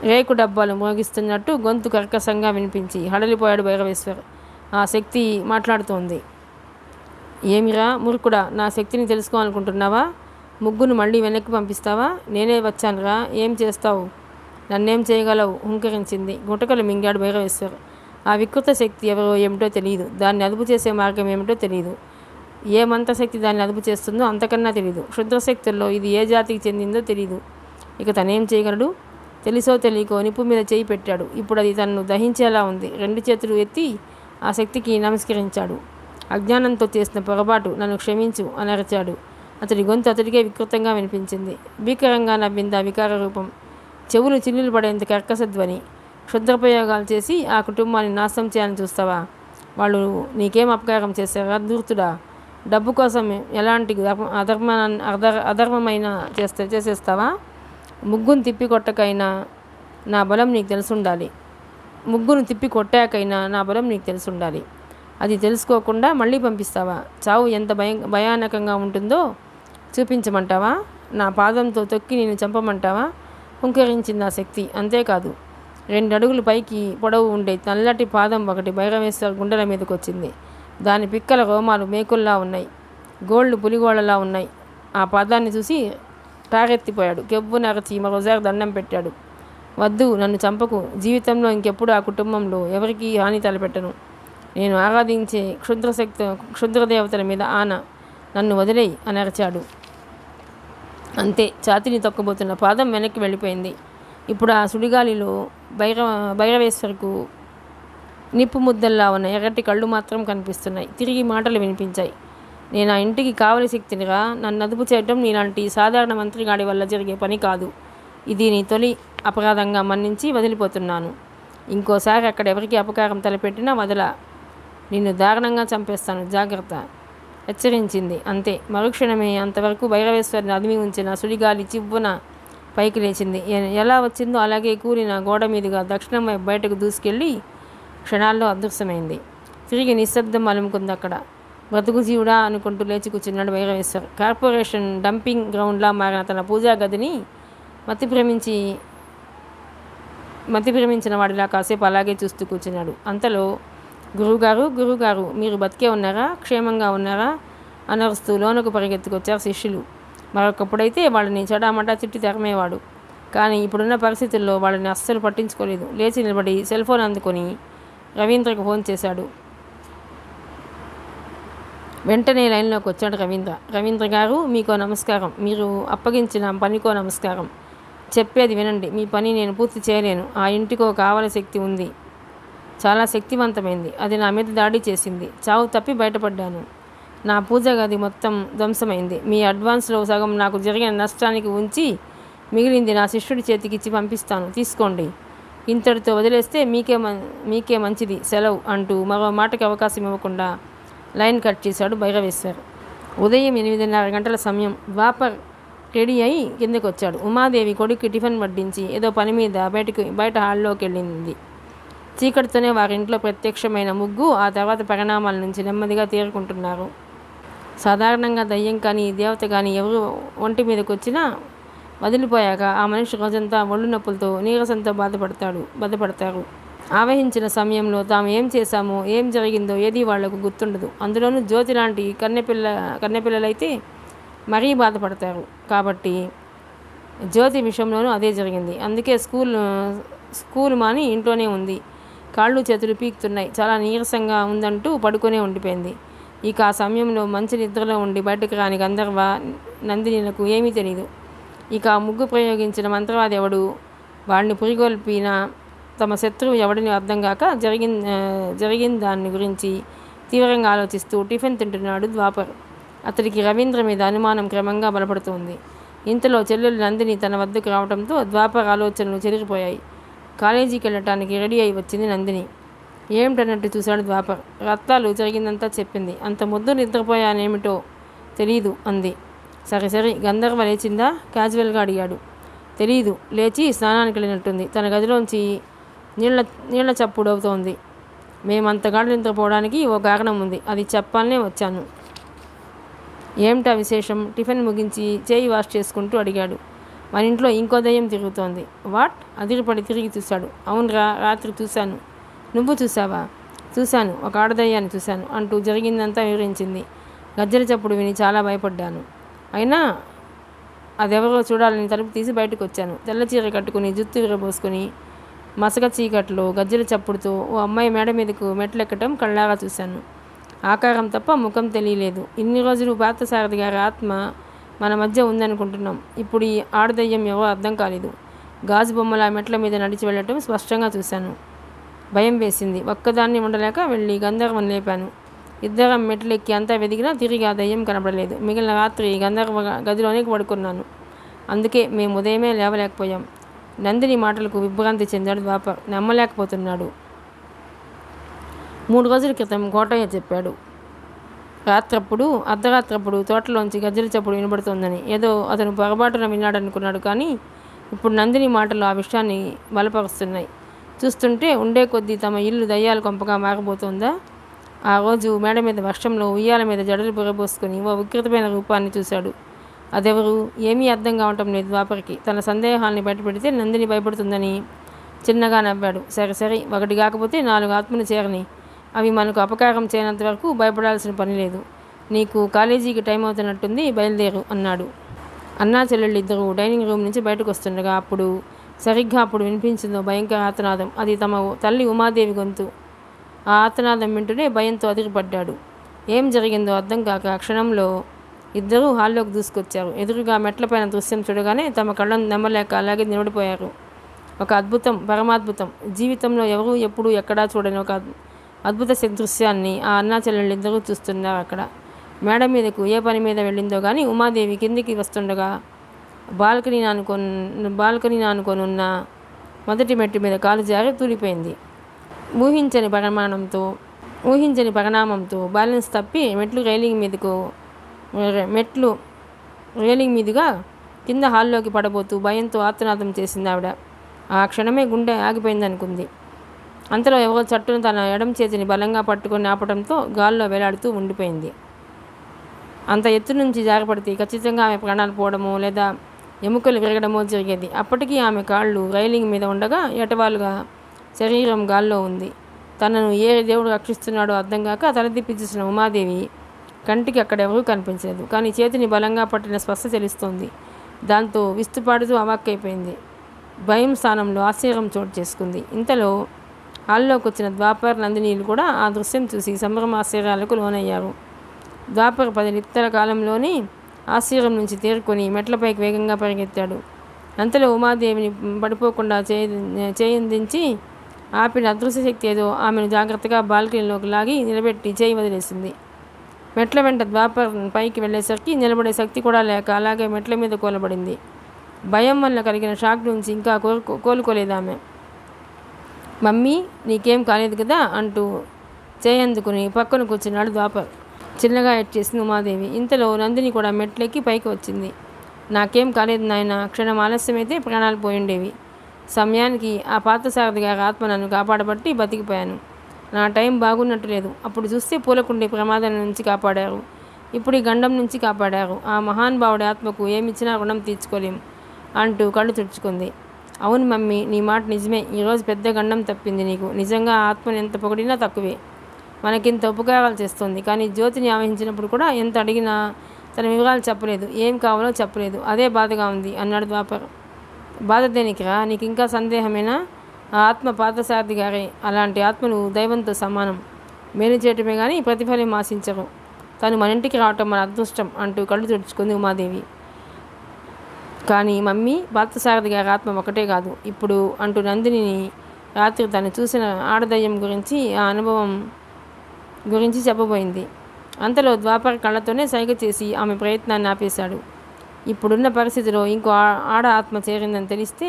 Speaker 1: రేకు డబ్బాలు మోగిస్తున్నట్టు గొంతు కర్కశంగా వినిపించి హడలిపోయాడు భైరవేశ్వర్. ఆ శక్తి మాట్లాడుతోంది. ఏమిరా మూర్ఖుడా, నా శక్తిని తెలుసుకోవాలనుకుంటున్నావా? ముగ్గును మళ్ళీ వెనక్కి పంపిస్తావా? నేనే వచ్చానురా, ఏం చేస్తావు? నన్నేం చేయగలవు? హుంకరించింది. గుటకలు మింగాడు భైరవేశ్వర్. ఆ వికృత శక్తి ఎవరో ఏమిటో తెలియదు. దాన్ని అదుపు చేసే మార్గం ఏమిటో తెలియదు. ఏ మంత్రశక్తి దాన్ని అదుపు చేస్తుందో అంతకన్నా తెలియదు. క్షుద్రశక్తుల్లో ఇది ఏ జాతికి చెందిందో తెలియదు. ఇక తనేం చేయగలడు? తెలిసో తెలియకో నిప్పు మీద చేయి పెట్టాడు. ఇప్పుడు అది తనను దహించేలా ఉంది. 2 చేతులు ఎత్తి ఆ శక్తికి నమస్కరించాడు. అజ్ఞానంతో చేసిన పొరపాటు, నన్ను క్షమించు అని అరిచాడు. అతడి గొంతు అతడికే వికృతంగా వినిపించింది. భీకరంగా నవ్వింది ఆ వికార రూపం. చెవులు చిల్లులు పడేంత కర్కశధ్వని. క్షుద్రప్రయోగాలు చేసి ఆ కుటుంబాన్ని నాశనం చేయాలని చూస్తావా? వాళ్ళు నీకేం అపకారం చేశారా ధూర్తుడా? డబ్బు కోసం ఎలాంటి అధర్మమైన చేసేస్తావా? ముగ్గును తిప్పి కొట్టకైనా నా బలం నీకు తెలుసుండాలి. ముగ్గును తిప్పి కొట్టాకైనా నా బలం నీకు తెలుసుండాలి. అది తెలుసుకోకుండా మళ్ళీ పంపిస్తావా? చావు ఎంత భయానకంగా ఉంటుందో చూపించమంటావా? నా పాదంతో తొక్కి నేను చంపమంటావా? హుంకరించింది ఆ శక్తి. అంతేకాదు, 2 అడుగులు పైకి పొడవు ఉండే నల్లటి పాదం ఒకటి భైరవేశ్వర్ గుండెల మీదకి వచ్చింది. దాని పిక్కల రోమాలు మేకుల్లా ఉన్నాయి. గోళ్ళు పులిగోళ్లలా ఉన్నాయి. ఆ పాదాన్ని చూసి టారెత్తిపోయాడు. కెవ్వున అరచి మరోసారి దండం పెట్టాడు. వద్దు, నన్ను చంపకు. జీవితంలో ఇంకెప్పుడు ఆ కుటుంబంలో ఎవరికీ హాని తలపెట్టను. నేను ఆరాధించే క్షుద్రదేవతల మీద ఆన. నన్ను వదిలేయి అని అరచాడు. అంతే, ఛాతీని తొక్కబోతున్న పాదం వెనక్కి వెళ్ళిపోయింది. ఇప్పుడు ఆ సుడిగాలిలో భైరవేశ్వర్కు నిప్పు ముద్దల్లా ఉన్న ఎర్రటి కళ్ళు మాత్రం కనిపిస్తున్నాయి. తిరిగి మాటలు వినిపించాయి. నేను ఆ ఇంటికి కావలి శక్తినిగా. నన్ను అదుపు చేయటం నీలాంటి సాధారణ మంత్రిగాడి వల్ల జరిగే పని కాదు. ఇది నీ తొలి అపరాధంగా మన్నించి వదిలిపోతున్నాను. ఇంకోసారి అక్కడ ఎవరికి అపకారం తలపెట్టినా వదలా. నిన్ను దారుణంగా చంపేస్తాను, జాగ్రత్త హెచ్చరించింది. అంతే, మరుక్షణమే అంతవరకు భైరవేశ్వరిని అదిమి ఉంచిన సుడిగాలి చివ్వున పైకి లేచింది. ఎలా వచ్చిందో అలాగే కూలిన గోడ మీదుగా దక్షిణం వైపు బయటకు దూసుకెళ్ళి క్షణాల్లో అదృశ్యమైంది. తిరిగి నిశ్శబ్దం అలుముకుంది అక్కడ. బ్రతుకు జీవుడా అనుకుంటూ లేచి కూర్చున్నాడు భైరవేశ్వర్. కార్పొరేషన్ డంపింగ్ గ్రౌండ్లా మారిన తన పూజా గదిని మతి భ్రమించిన వాడిలా కాసేపు అలాగే చూస్తూ కూర్చున్నాడు. అంతలో గురువుగారు మీరు బతికే ఉన్నారా? క్షేమంగా ఉన్నారా? అనరుస్తూ లోనకు పరిగెత్తుకొచ్చారు శిష్యులు. మరొకప్పుడైతే వాళ్ళని చడామటా చుట్టి తెరమేవాడు. కానీ ఇప్పుడున్న పరిస్థితుల్లో వాళ్ళని అస్సలు పట్టించుకోలేదు. లేచి నిలబడి సెల్ ఫోన్ అందుకొని రవీంద్రకు ఫోన్ చేశాడు. వెంటనే లైన్లోకి వచ్చాడు రవీంద్ర గారు, మీకో నమస్కారం. మీరు అప్పగించిన పనికో నమస్కారం. చెప్పేది వినండి. మీ పని నేను పూర్తి చేయలేను. ఆ ఇంటికో కావలి శక్తి ఉంది. చాలా శక్తివంతమైంది. అది నా మీద దాడి చేసింది. చావు తప్పి బయటపడ్డాను. నా పూజ గది మొత్తం ధ్వంసమైంది. మీ అడ్వాన్స్లో సగం నాకు జరిగిన నష్టానికి ఉంచి మిగిలింది నా శిష్యుడి చేతికిచ్చి పంపిస్తాను, తీసుకోండి. ఇంతటితో వదిలేస్తే మీకే మంచిది, సెలవు అంటూ మరో మాటకి అవకాశం ఇవ్వకుండా లైన్ కట్ చేశాడు భైరవేశ్వర్. ఉదయం 8:30 గంటల సమయం. ద్వాపర్ రెడీ అయి కిందకి వచ్చాడు. ఉమాదేవి కొడుక్కి టిఫిన్ వడ్డించి ఏదో పని మీద బయట హాల్లోకి వెళ్ళింది. చీకటితోనే వారింట్లో ప్రత్యక్షమైన ముగ్గు ఆ తర్వాత పరిణామాల నుంచి నెమ్మదిగా తేరుకుంటున్నారు. సాధారణంగా దయ్యం కానీ దేవత కానీ ఎవరు ఒంటి మీదకి వచ్చినా వదిలిపోయాక ఆ మనిషి రోజంతా ఒళ్ళు నొప్పులతో నీరసంతో బాధపడతారు. ఆవహించిన సమయంలో తాము ఏం చేశామో ఏం జరిగిందో ఏది వాళ్లకు గుర్తుండదు. అందులోనూ జ్యోతి లాంటి కన్నెపిల్లలైతే మరీ బాధపడతారు. కాబట్టి జ్యోతి విషయంలోనూ అదే జరిగింది. అందుకే స్కూల్ మాని ఇంట్లోనే ఉంది. కాళ్ళు చేతులు పీకుతున్నాయి. చాలా నీరసంగా ఉందంటూ పడుకునే ఉండిపోయింది. ఇక ఆ సమయంలో మంచి నిద్రలో ఉండి బయటకు రాని గంధర్వ నందినిలకు ఏమీ తెలియదు. ఇక ఆ ముగ్గు ప్రయోగించిన మంత్రవాది ఎవడు, వాడిని పురిగొల్పిన తమ శత్రువు ఎవడిని అర్థం కాక జరిగిన దాని గురించి తీవ్రంగా ఆలోచిస్తూ టిఫిన్ తింటున్నాడు ద్వాపర్. అతడికి రవీంద్ర మీద అనుమానం క్రమంగా బలపడుతోంది. ఇంతలో చెల్లెలు నందిని తన వద్దకు రావడంతో ద్వాపర్ ఆలోచనలు చెరిగిపోయాయి. కాలేజీకి వెళ్ళటానికి రెడీ అయి వచ్చింది నందిని. ఏమిటన్నట్టు చూశాడు ద్వాపర్. రత్తాలు జరిగిందంతా చెప్పింది. అంత ముద్దు నిద్రపోయానేమిటో తెలీదు అంది. సరే సరే, గంధర్వ లేచిందా? క్యాజువల్గా అడిగాడు. తెలీదు, లేచి స్నానానికి వెళ్ళినట్టుంది. తన గదిలోంచి నీళ్ల చప్పుడు అవుతోంది. మేమంత గాఢ నిద్రపోవడానికి ఓ కారణం ఉంది, అది చెప్పాలనే వచ్చాను. ఏమిటా విశేషం? టిఫిన్ ముగించి చేయి వాష్ చేసుకుంటూ అడిగాడు. మన ఇంట్లో ఇంకో దయ్యం తిరుగుతోంది. వాట్? అదిరిపడి తిరిగి చూశాడు. అవునరా, రాత్రి చూశాను. నువ్వు చూసావా? చూశాను, ఒక ఆడదయ్యాన్ని చూశాను అంటూ జరిగిందంతా వివరించింది. గజ్జల చప్పుడు విని చాలా భయపడ్డాను. అయినా అదెవరో చూడాలని తలుపు తీసి బయటకు వచ్చాను. తెల్ల చీర కట్టుకుని జుత్తు విరబోసుకుని మసక చీకట్లో గజ్జల చప్పుడుతో ఓ అమ్మాయి మేడ మీదకు మెట్లెక్కటం కళ్ళారా చూశాను. ఆకారం తప్ప ముఖం తెలియలేదు. ఇన్ని రోజులు పార్థసారథి గారి ఆత్మ మన మధ్య ఉందనుకుంటున్నాం. ఇప్పుడు ఈ ఆడదయ్యం ఎవరో అర్థం కాలేదు. గాజు బొమ్మల మెట్ల మీద నడిచి వెళ్ళటం స్పష్టంగా చూశాను. భయం వేసింది. ఒక్కదాన్ని ఉండలేక వెళ్ళి గంధర్వం లేపాను. ఇద్దరం మెట్లెక్కి అంతా వెదిగినా తిరిగి ఆ దయ్యం కనబడలేదు. మిగిలిన రాత్రి గంధర్వ గదిలోనే పడుకున్నాను. అందుకే మేము ఉదయమే లేవలేకపోయాం. నందిని మాటలకు విభ్రాంతి చెందాడు ద్వాపర్. నమ్మలేకపోతున్నాడు. 3 రోజుల క్రితం కోటయ్య చెప్పాడు. అర్ధరాత్రప్పుడు తోటలోంచి గజ్జల చప్పుడు వినబడుతోందని. ఏదో అతను పొరపాటున విన్నాడనుకున్నాడు. కానీ ఇప్పుడు నందిని మాటలు ఆ విషయాన్ని బలపరుస్తున్నాయి. చూస్తుంటే ఉండే కొద్దీ తమ ఇల్లు దయ్యాల కొంపగా మారబోతోందా? ఆ రోజు మేడ మీద వర్షంలో ఉయ్యాల మీద జడలు బురబోసుకొని ఓ వికృతమైన రూపాన్ని చూశాడు. అదెవరు? ఏమీ అర్థం కావటం లేదు ద్వాపర్కి. తన సందేహాల్ని బయటపెడితే నందిని భయపడుతుందని చిన్నగా నవ్వాడు. సరే సరే, ఒకటి కాకపోతే 4 ఆత్మలు చేరని. అవి మనకు అపకారం చేయనంత వరకు భయపడాల్సిన పని లేదు. నీకు కాలేజీకి టైం అవుతున్నట్టుంది, బయలుదేరు అన్నాడు. అన్నా చెల్లెళ్ళిద్దరూ డైనింగ్ రూమ్ నుంచి బయటకు వస్తుండగా సరిగ్గా అప్పుడు వినిపించిందో భయంకర ఆర్తనాదం. అది తమ తల్లి ఉమాదేవి గొంతు. ఆ ఆర్తనాదం వింటూనే భయంతో అదిరిపడ్డాడు. ఏం జరిగిందో అర్థం కాక క్షణంలో ఇద్దరూ హాల్లోకి దూసుకొచ్చారు. ఎదురుగా మెట్లపైన దృశ్యం చూడగానే తమ కళ్ళను నమ్మలేక అలాగే నిలబడిపోయారు. ఒక అద్భుతం, పరమాద్భుతం. జీవితంలో ఎవరూ ఎప్పుడూ ఎక్కడా చూడని ఒక అద్భుత దృశ్యాన్ని ఆ అన్నా చెల్లెళ్ళిద్దరూ చూస్తున్నారు. అక్కడ మేడ మీదకు ఏ పని మీద వెళ్ళిందో కానీ ఉమాదేవి కిందికి వస్తుండగా బాల్కనీ నానుకొనున్న మొదటి మెట్టు మీద కాలు జారి తూలిపోయింది. ఊహించని పరిణామంతో బ్యాలెన్స్ తప్పి మెట్లు రైలింగ్ మీదుగా కింద హాల్లోకి పడబోతూ భయంతో ఆర్తనాదం చేసింది ఆవిడ. ఆ క్షణమే గుండె ఆగిపోయిందనుకుంది. అంతలో ఎవరో చట్టును తన ఎడం చేతిని బలంగా పట్టుకొని ఆపడంతో గాల్లో వేలాడుతూ ఉండిపోయింది. అంత ఎత్తు నుంచి జారపడితే ఖచ్చితంగా ఆమె ప్రాణాలు పోవడమో లేదా ఎముకలు విరగడమో జరిగేది. అప్పటికీ ఆమె కాళ్ళు రైలింగ్ మీద ఉండగా ఎటవాలుగా శరీరం గాల్లో ఉంది. తనను ఏ దేవుడు రక్షిస్తున్నాడో అర్థం కాక తలదిప్పి చూసిన ఉమాదేవి కంటికి అక్కడెవరూ కనిపించలేదు. కానీ చేతిని బలంగా పట్టిన స్పర్శ తెలుస్తోంది. దాంతో విస్తుపాడుతూ అవాక్కైపోయింది. భయం స్థానంలో ఆశ్చర్యం చోటు చేసుకుంది. ఇంతలో హాల్లోకి వచ్చిన ద్వాపర్, నందినీలు కూడా ఆ దృశ్యం చూసి సంభ్రమాశ్చర్యాలకు లోనయ్యారు. ద్వాపర్ 10 నిమిషాల కాలంలోనే ఆశ్చర్యం నుంచి తేరుకొని మెట్లపైకి వేగంగా పరిగెత్తాడు. అంతలో ఉమాదేవిని పడిపోకుండా చేయందించి ఆపిన అదృశ్య శక్తి ఏదో ఆమెను జాగ్రత్తగా బాల్కనీలోకి లాగి నిలబెట్టి చేయి వదిలేసింది. మెట్ల వెంట ద్వాపర్ పైకి వెళ్ళేసరికి నిలబడే శక్తి కూడా లేక అలాగే మెట్ల మీద కూలబడింది. భయం వల్ల కలిగిన షాక్ నుంచి ఇంకా కోలుకోలేదామె. మమ్మీ, నీకేం కాలేదు కదా అంటూ చేయందుకుని పక్కన కూర్చున్నాడు ద్వాపర్. చిన్నగా చేసింది ఉమాదేవి. ఇంతలో నందిని కూడా మెట్లెక్కి పైకి వచ్చింది. నాకేం కాలేదు నాయన, క్షణం ఆలస్యమైతే ప్రాణాలు పోయిండేవి. సమయానికి ఆ పార్థసారథి గారి ఆత్మ నన్ను కాపాడబట్టి బతికిపోయాను. నా టైం బాగున్నట్టు లేదు. అప్పుడు చూస్తే పూలకుండి ప్రమాదం నుంచి కాపాడారు, ఇప్పుడు ఈ గండం నుంచి కాపాడారు. ఆ మహానుభావుడి ఆత్మకు ఏమిచ్చినా రుణం తీర్చుకోలేం అంటూ కళ్ళు తుడుచుకుంది. అవును మమ్మీ, నీ మాట నిజమే. ఈరోజు పెద్ద గండం తప్పింది నీకు. నిజంగా ఆత్మను ఎంత పొగిడినా తక్కువే. మనకింత ఉపకారాలు చేస్తుంది. కానీ జ్యోతిని ఆవహించినప్పుడు కూడా ఎంత అడిగినా తన వివరాలు చెప్పలేదు, ఏం కావాలో చెప్పలేదు. అదే బాధగా ఉంది అన్నాడు ద్వాపర్. బాధ దేనికిరా? నీకు ఇంకా సందేహమేనా? ఆ ఆత్మ పార్థసారథి గారే. అలాంటి ఆత్మలు దైవంతో సమానం. మేలు చేయటమే కానీ ప్రతిఫలం ఆశించరు. తను మన ఇంటికి రావటం మన అదృష్టం అంటూ కళ్ళు తుడుచుకుంది ఉమాదేవి. కానీ మమ్మీ, పార్థసారథి గారి ఆత్మ ఒకటే కాదు ఇప్పుడు అంటూ నందినిని రాత్రి తను చూసిన ఆడదయ్యం గురించి, ఆ అనుభవం గురించి చెప్పబోయింది. అంతలో ద్వాపర్ కళ్ళతోనే సైగ చేసి ఆమె ప్రయత్నాన్ని ఆపేశాడు. ఇప్పుడున్న పరిస్థితిలో ఇంకో ఆడ ఆత్మ చేరిందని తెలిస్తే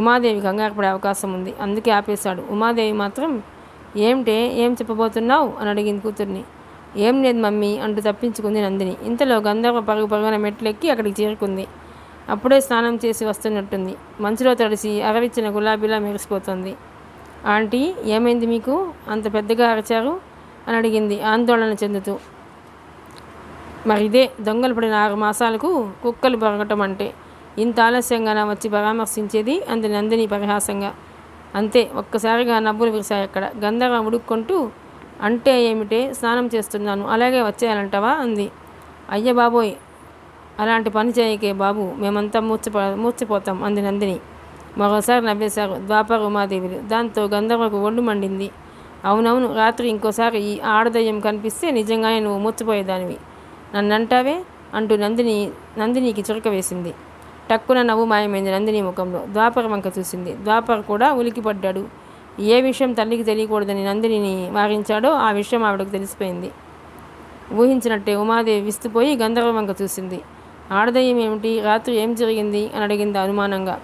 Speaker 1: ఉమాదేవి కంగారు పడే అవకాశం ఉంది. అందుకే ఆపేశాడు. ఉమాదేవి మాత్రం ఏం చెప్పబోతున్నావు అని అడిగింది కూతుర్ని. ఏం లేదు మమ్మీ అంటూ తప్పించుకుంది నందిని. ఇంతలో గంధర్వ పరుగు పరుగున మెట్లెక్కి అక్కడికి చేరుకుంది. అప్పుడే స్నానం చేసి వస్తున్నట్టుంది. మంచులో తడిసి అరవిచ్చిన గులాబీలా మెరిసిపోతుంది. ఆంటీ, ఏమైంది మీకు? అంత పెద్దగా అరిచారు అని అడిగింది ఆందోళన చెందుతూ. మరిదే దొంగలు పడిన 6 మాసాలకు కుక్కలు పెరగటం అంటే. ఇంత ఆలస్యంగా వచ్చి పరామర్శించేది అంది నందిని పరిహాసంగా. అంతే, ఒక్కసారిగా నవ్వులు విరిశాయి అక్కడ. గంధర్వ ఉడుక్కుంటూ, అంటే ఏమిటే? స్నానం చేస్తున్నాను, అలాగే వచ్చేయాలంటావా అంది. అయ్య బాబోయ్, అలాంటి పని చేయకే బాబు, మేమంతా మూర్చిపోతాం అంది నందిని. మరోసారి నవ్వేశారు ద్వాపర ఉమాదేవిలు. దాంతో గంధర్వకు ఒళ్ళు మండింది. అవునవును, రాత్రి ఇంకోసారి ఈ ఆడదయ్యం కనిపిస్తే నిజంగానే నువ్వు మూర్చిపోయేదానివి. నన్నంటావే అంటూ నందినికి చురక వేసింది. టక్కున నవ్వు మాయమైంది నందిని ముఖంలో. ద్వాపర వంక చూసింది. ద్వాపర కూడా ఉలికిపడ్డాడు. ఏ విషయం తల్లికి తెలియకూడదని నందినిని వారించాడో ఆ విషయం ఆవిడకు తెలిసిపోయింది. ఊహించినట్టే ఉమాదేవి విస్తుపోయి గంధర్వ వంక చూసింది. ఆడదయ్యం ఏమిటి? రాత్రి ఏం జరిగింది అని అడిగింది అనుమానంగా.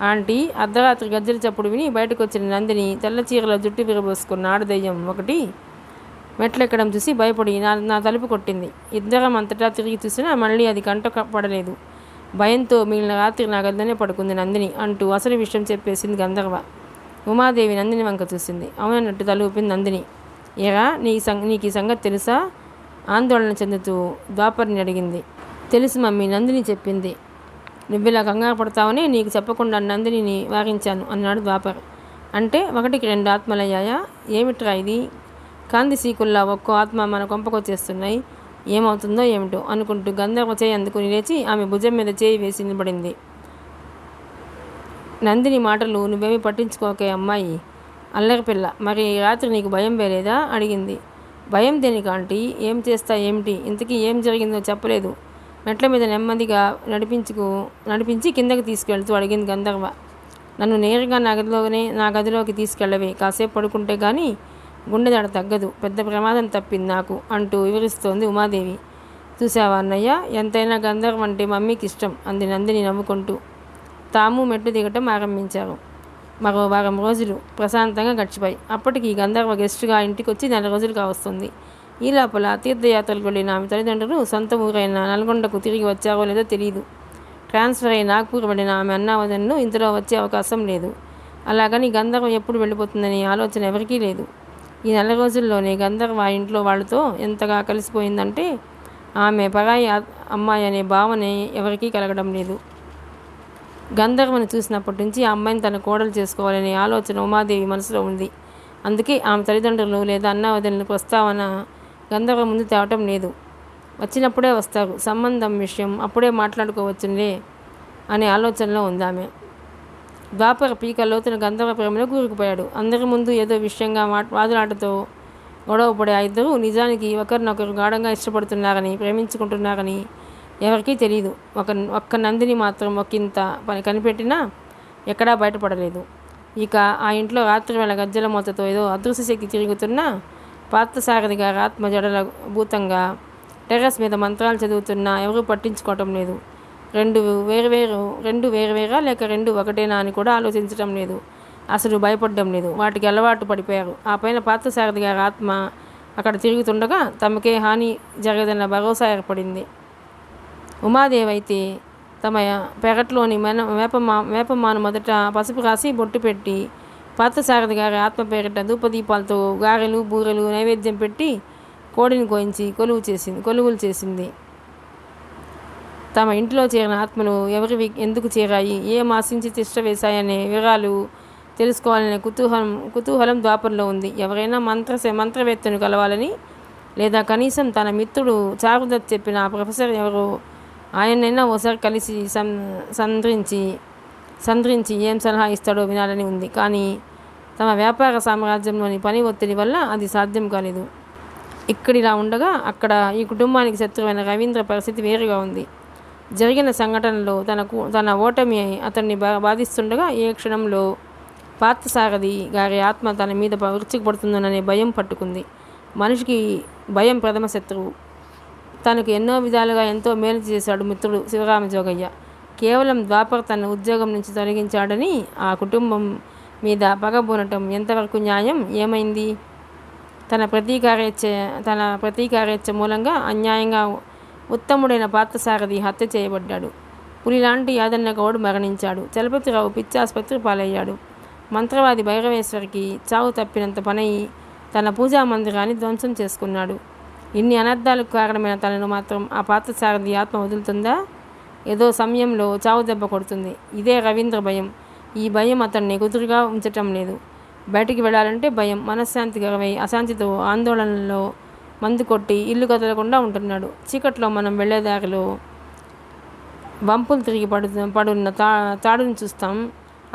Speaker 1: ఆంటీ, అర్ధరాత్రి గజ్జల చప్పుడు విని బయటకు వచ్చిన నందిని తెల్ల చీరలో జుట్టు విరబోసుకున్న ఆడదయ్యం ఒకటి మెట్లెక్కడం చూసి భయపడి నా తలుపు కొట్టింది. ఇద్దరం అంతటా తిరిగి చూసినా మళ్ళీ అది కంట పడలేదు. భయంతో మిగిలిన రాత్రి నా గద్దనే పడుకుంది నందిని అంటూ అసలు విషయం చెప్పేసింది గంధర్వ. ఉమాదేవి నందిని వంక చూసింది. అవునన్నట్టు తల ఊపింది నందిని. ఏరా, నీకు ఈ సంగతి తెలుసా? ఆందోళన చెందుతూ ద్వాపర్ని అడిగింది. తెలుసు మమ్మీ, నందిని చెప్పింది. నువ్విలా కంగారు పడతావని నీకు చెప్పకుండా నందినిని వారించాను అన్నాడు ద్వాపర్. అంటే 1కి 2 ఆత్మలయ్యాయా? ఏమిట్రా ఇది? కాంతి సీకుల్లా ఒక్కో ఆత్మ మన కొంపకొచ్చేస్తున్నాయి. ఏమవుతుందో ఏమిటో అనుకుంటూ గంధర్వ చేయి అందుకుని లేచి ఆమె భుజం మీద చేయి వేసి నిలబడింది. నందిని మాటలు నువ్వేమీ పట్టించుకోకే అమ్మాయి, అల్లరి పిల్ల. మరి రాత్రి నీకు భయం వేలేదా అడిగింది. భయం దేనికి ఆంటీ? ఏం చేస్తా ఏమిటి? ఇంతకీ ఏం జరిగిందో చెప్పలేదు. మెట్ల మీద నెమ్మదిగా నడిపించి కిందకి తీసుకెళ్తూ అడిగింది గంధర్వ. నన్ను నేరుగా నా గదిలోకి తీసుకెళ్ళవే, కాసేపు పడుకుంటే కానీ గుండె దడ తగ్గదు, పెద్ద ప్రమాదం తప్పింది నాకు అంటూ వివరిస్తోంది ఉమాదేవి. చూసావా అన్నయ్య, ఎంతైనా గంధర్వం అంటే మమ్మీకి ఇష్టం అంది నందిని నవ్వుకుంటూ. తాము మెట్లు దిగటం ఆరంభించారు. మరో వారం రోజులు ప్రశాంతంగా గడిచిపోయి అప్పటికి గంధర్వ గెస్టుగా ఇంటికి వచ్చి 4 రోజులు కావస్తుంది. ఈ లోపల తీర్థయాత్రలకు వెళ్ళిన ఆమె తల్లిదండ్రులు సొంత ఊరైన నల్గొండకు తిరిగి వచ్చారో లేదో తెలియదు. ట్రాన్స్ఫర్ అయి నాగ్పూర్ వెళ్ళిన ఆమె అన్నావదన్ను ఇంతలో వచ్చే అవకాశం లేదు. అలాగని గంధర్వం ఎప్పుడు వెళ్ళిపోతుందనే ఆలోచన ఎవరికీ లేదు. ఈ 4 రోజుల్లోనే గంధర్వ ఆ ఇంట్లో వాళ్ళతో ఎంతగా కలిసిపోయిందంటే ఆమె పరాయి అమ్మాయి అనే భావనే ఎవరికీ కలగడం లేదు. గంధర్వను చూసినప్పటి నుంచి ఆ అమ్మాయిని తన కోడలు చేసుకోవాలనే ఆలోచన ఉమాదేవి మనసులో ఉంది. అందుకే ఆమె తల్లిదండ్రులు లేదా అన్నావదనుల ప్రస్తావన గంధర్వ ముందు తేవటం లేదు. వచ్చినప్పుడే వస్తారు, సంబంధం విషయం అప్పుడే మాట్లాడుకోవచ్చులే అనే ఆలోచనలో ఉంది ఆమె. ద్వాపర పీక లోతున గంధర్వ ప్రేమలో కూరుకుపోయాడు. అందరి ముందు ఏదో విషయంగా వాదులాటతో గొడవపడే ఆ ఇద్దరు నిజానికి ఒకరినొకరు గాఢంగా ఇష్టపడుతున్నారని, ప్రేమించుకుంటున్నారని ఎవరికీ తెలియదు. ఒక్క నందిని మాత్రం ఒకంత పని కనిపెట్టినా ఎక్కడా బయటపడలేదు. ఇక ఆ ఇంట్లో రాత్రివేళ గజ్జల మూతతో ఏదో అదృశ్య శక్తి తిరుగుతున్న పార్థసారథి గారి ఆత్మ జడల భూతంగా టెర్రస్ మీద మంత్రాలు చదువుతున్నా ఎవరూ పట్టించుకోవటం లేదు. రెండు వేరువేరా లేక 2 ఒకటేనా అని కూడా ఆలోచించటం లేదు. అసలు భయపడడం లేదు. వాటికి అలవాటు పడిపోయారు. ఆ పైన పార్థసారథి గారి ఆత్మ అక్కడ తిరుగుతుండగా తమకే హాని జరగదన్న భరోసా ఏర్పడింది. ఉమాదేవి అయితే తమ పెరట్లోని వేపమాను మొదట పసుపు రాసి బొట్టు పెట్టి పార్థసారథి గారి ఆత్మ పేరిట ధూపదీపాలతో గారెలు బూరెలు నైవేద్యం పెట్టి కోడిని కోయించి కొలువులు చేసింది. తమ ఇంట్లో చేరిన ఆత్మలు ఎవరివి, ఎందుకు చేరాయి, ఏం ఆశించి తిష్ట వేశాయనే వివరాలు తెలుసుకోవాలనే కుతూహలం ద్వాపరలో ఉంది. ఎవరైనా మంత్రవేత్తను కలవాలని, లేదా కనీసం తన మిత్రుడు చారుదత్ చెప్పిన ఆ ప్రొఫెసర్ ఎవరో ఆయనైనా ఓసారి కలిసి సంద్రించి ఏం సలహా ఇస్తాడో వినాలని ఉంది. కానీ తమ వ్యాపార సామ్రాజ్యంలోని పని ఒత్తిడి వల్ల అది సాధ్యం కాలేదు. ఇక్కడిలా ఉండగా అక్కడ ఈ కుటుంబానికి శత్రువైన రవీంద్ర పరిస్థితి వేరుగా ఉంది. జరిగిన సంఘటనలో తన ఓటమి అతన్ని బాధిస్తుండగా ఏ క్షణంలో పార్థసారథి గారి ఆత్మ తన మీద విరుచుకుపడుతుందోననే భయం పట్టుకుంది. మనిషికి భయం ప్రథమ శత్రువు. తనకు ఎన్నో విధాలుగా ఎంతో మేలు చేశాడు మిత్రుడు శివరామజోగయ్య. కేవలం ద్వాపర్ తన ఉద్యోగం నుంచి తొలగించాడని ఆ కుటుంబం మీద పగబూనటం ఎంతవరకు న్యాయం? ఏమైంది? తన ప్రతీకారేచ్ఛ మూలంగా అన్యాయంగా ఉత్తముడైన పార్థసారథి హత్య చేయబడ్డాడు. పులిలాంటి యాదన్న గౌడ్ మరణించాడు. చలపతిరావు పిచ్చాసుపత్రి పాలయ్యాడు. మంత్రవాది భైరవేశ్వరికి చావు తప్పినంత పనయి తన పూజా మందిరాన్ని ధ్వంసం చేసుకున్నాడు. ఇన్ని అనర్థాలకు కారణమైన తనను మాత్రం ఆ పార్థసారథి ఆత్మ వదులుతుందా? ఏదో సమయంలో చావు దెబ్బ కొడుతుంది. ఇదే రవీంద్ర భయం. ఈ భయం అతన్ని కుదురుగా ఉంచటం లేదు. బయటికి వెళ్ళాలంటే భయం. మనశ్శాంతి గరవై అశాంతితో ఆందోళనలో మందు కొట్టి ఇల్లు కదలకుండా ఉంటున్నాడు. చీకట్లో మనం వెళ్ళేదారిలో వంపులు తిరిగి పడున్న తాడుని చూస్తాం.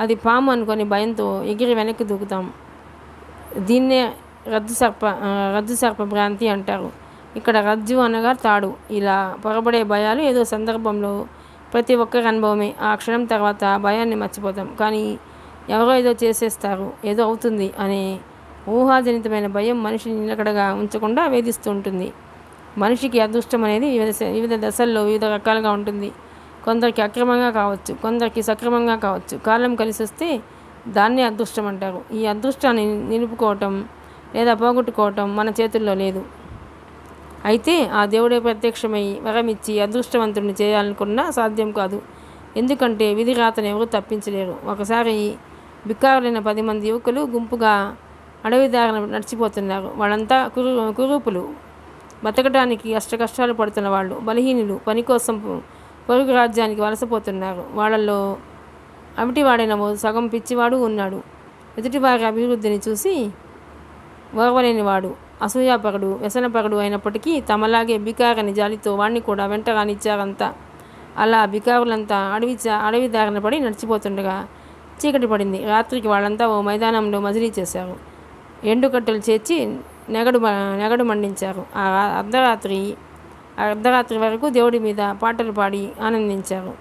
Speaker 1: అది పాము అనుకొని భయంతో ఎగిరి వెనక్కి దూకుతాం. దీన్నే రజ్జు సర్ప భ్రాంతి అంటారు. ఇక్కడ రజ్జు అనగా తాడు. ఇలా పొరబడే భయాలు ఏదో సందర్భంలో ప్రతి ఒక్కరి అనుభవమే. ఆ క్షణం తర్వాత భయాన్ని మర్చిపోతాం. కానీ ఎవరో ఏదో చేసేస్తారు, ఏదో అవుతుంది అనే ఊహాజనితమైన భయం మనిషిని నిలకడగా ఉంచకుండా వేధిస్తూ ఉంటుంది. మనిషికి అదృష్టం అనేది వివిధ దశల్లో వివిధ రకాలుగా ఉంటుంది. కొందరికి అక్రమంగా కావచ్చు, కొందరికి సక్రమంగా కావచ్చు. కాలం కలిసి వస్తే దాన్నే అదృష్టం అంటారు. ఈ అదృష్టాన్ని నిలుపుకోవటం లేదా పోగొట్టుకోవటం మన చేతుల్లో లేదు. అయితే ఆ దేవుడే ప్రత్యక్షమై వరమిచ్చి అదృష్టవంతుడిని చేయాలనుకున్నా సాధ్యం కాదు. ఎందుకంటే విధి రాతను ఎవరూ తప్పించలేరు. ఒకసారి బిక్కారులైన 10 మంది యువకులు గుంపుగా అడవిదారిన నడిచిపోతున్నారు. వాళ్ళంతా కురూపులు, బతకడానికి అష్టకష్టాలు పడుతున్న వాళ్ళు, బలహీనులు, పని కోసం పొరుగు రాజ్యానికి వలసపోతున్నారు. వాళ్ళల్లో అవిటివాడైన సగం పిచ్చివాడు ఉన్నాడు. ఎదుటివారి అభివృద్ధిని చూసి ఓర్వలేనివాడు, అసూయాపరుడు, వ్యసనపరుడు అయినప్పటికీ తమలాగే బికారని జాలితో వాణ్ణి కూడా వెంట రానిచ్చారంతా. అలా బికారులంతా అడవి దారిన పడి నడిచిపోతుండగా చీకటి పడింది. రాత్రికి వాళ్ళంతా ఓ మైదానంలో మజిలీ చేశారు. ఎండుకట్టెలు చేర్చి నెగడు మండించారు. ఆ అర్ధరాత్రి వరకు దేవుడి మీద పాటలు పాడి ఆనందించారు.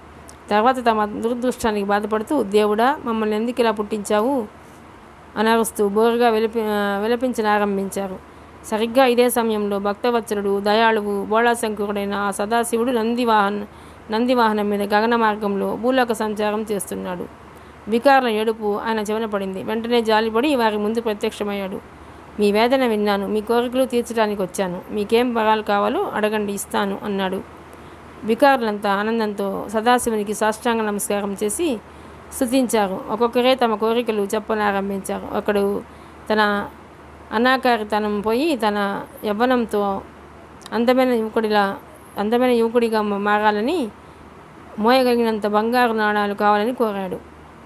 Speaker 1: తర్వాత తమ దురదృష్టానికి బాధపడుతూ, దేవుడా, మమ్మల్ని ఎందుకు ఇలా పుట్టించావు అని అరుస్తూ బోరుగా విలపించనారంభించారు. సరిగ్గా ఇదే సమయంలో భక్తవత్సలుడు, దయాళువు, బోళాశంకరుడైన ఆ సదాశివుడు నందివాహనం మీద గగన మార్గంలో భూలోక సంచారం చేస్తున్నాడు. వికారుల ఏడుపు ఆయన చెవిన పడింది. వెంటనే జాలిపడి వారి ముందు ప్రత్యక్షమయ్యాడు. మీ వేదన విన్నాను, మీ కోరికలు తీర్చడానికి వచ్చాను. మీకేం వరాలు కావాలో అడగండి, ఇస్తాను అన్నాడు. వికారులంతా ఆనందంతో సదాశివునికి సాష్టాంగ నమస్కారం చేసి స్తుతించారు. ఒక్కొక్కరే తమ కోరికలు చెప్పనారంభించారు. ఒకడు తన అనాకారితనం పోయి తన యవ్వనంతో అందమైన యువకుడిగా మారాలని, మోయగలిగినంత బంగారు నాణాలు కావాలని కోరాడు.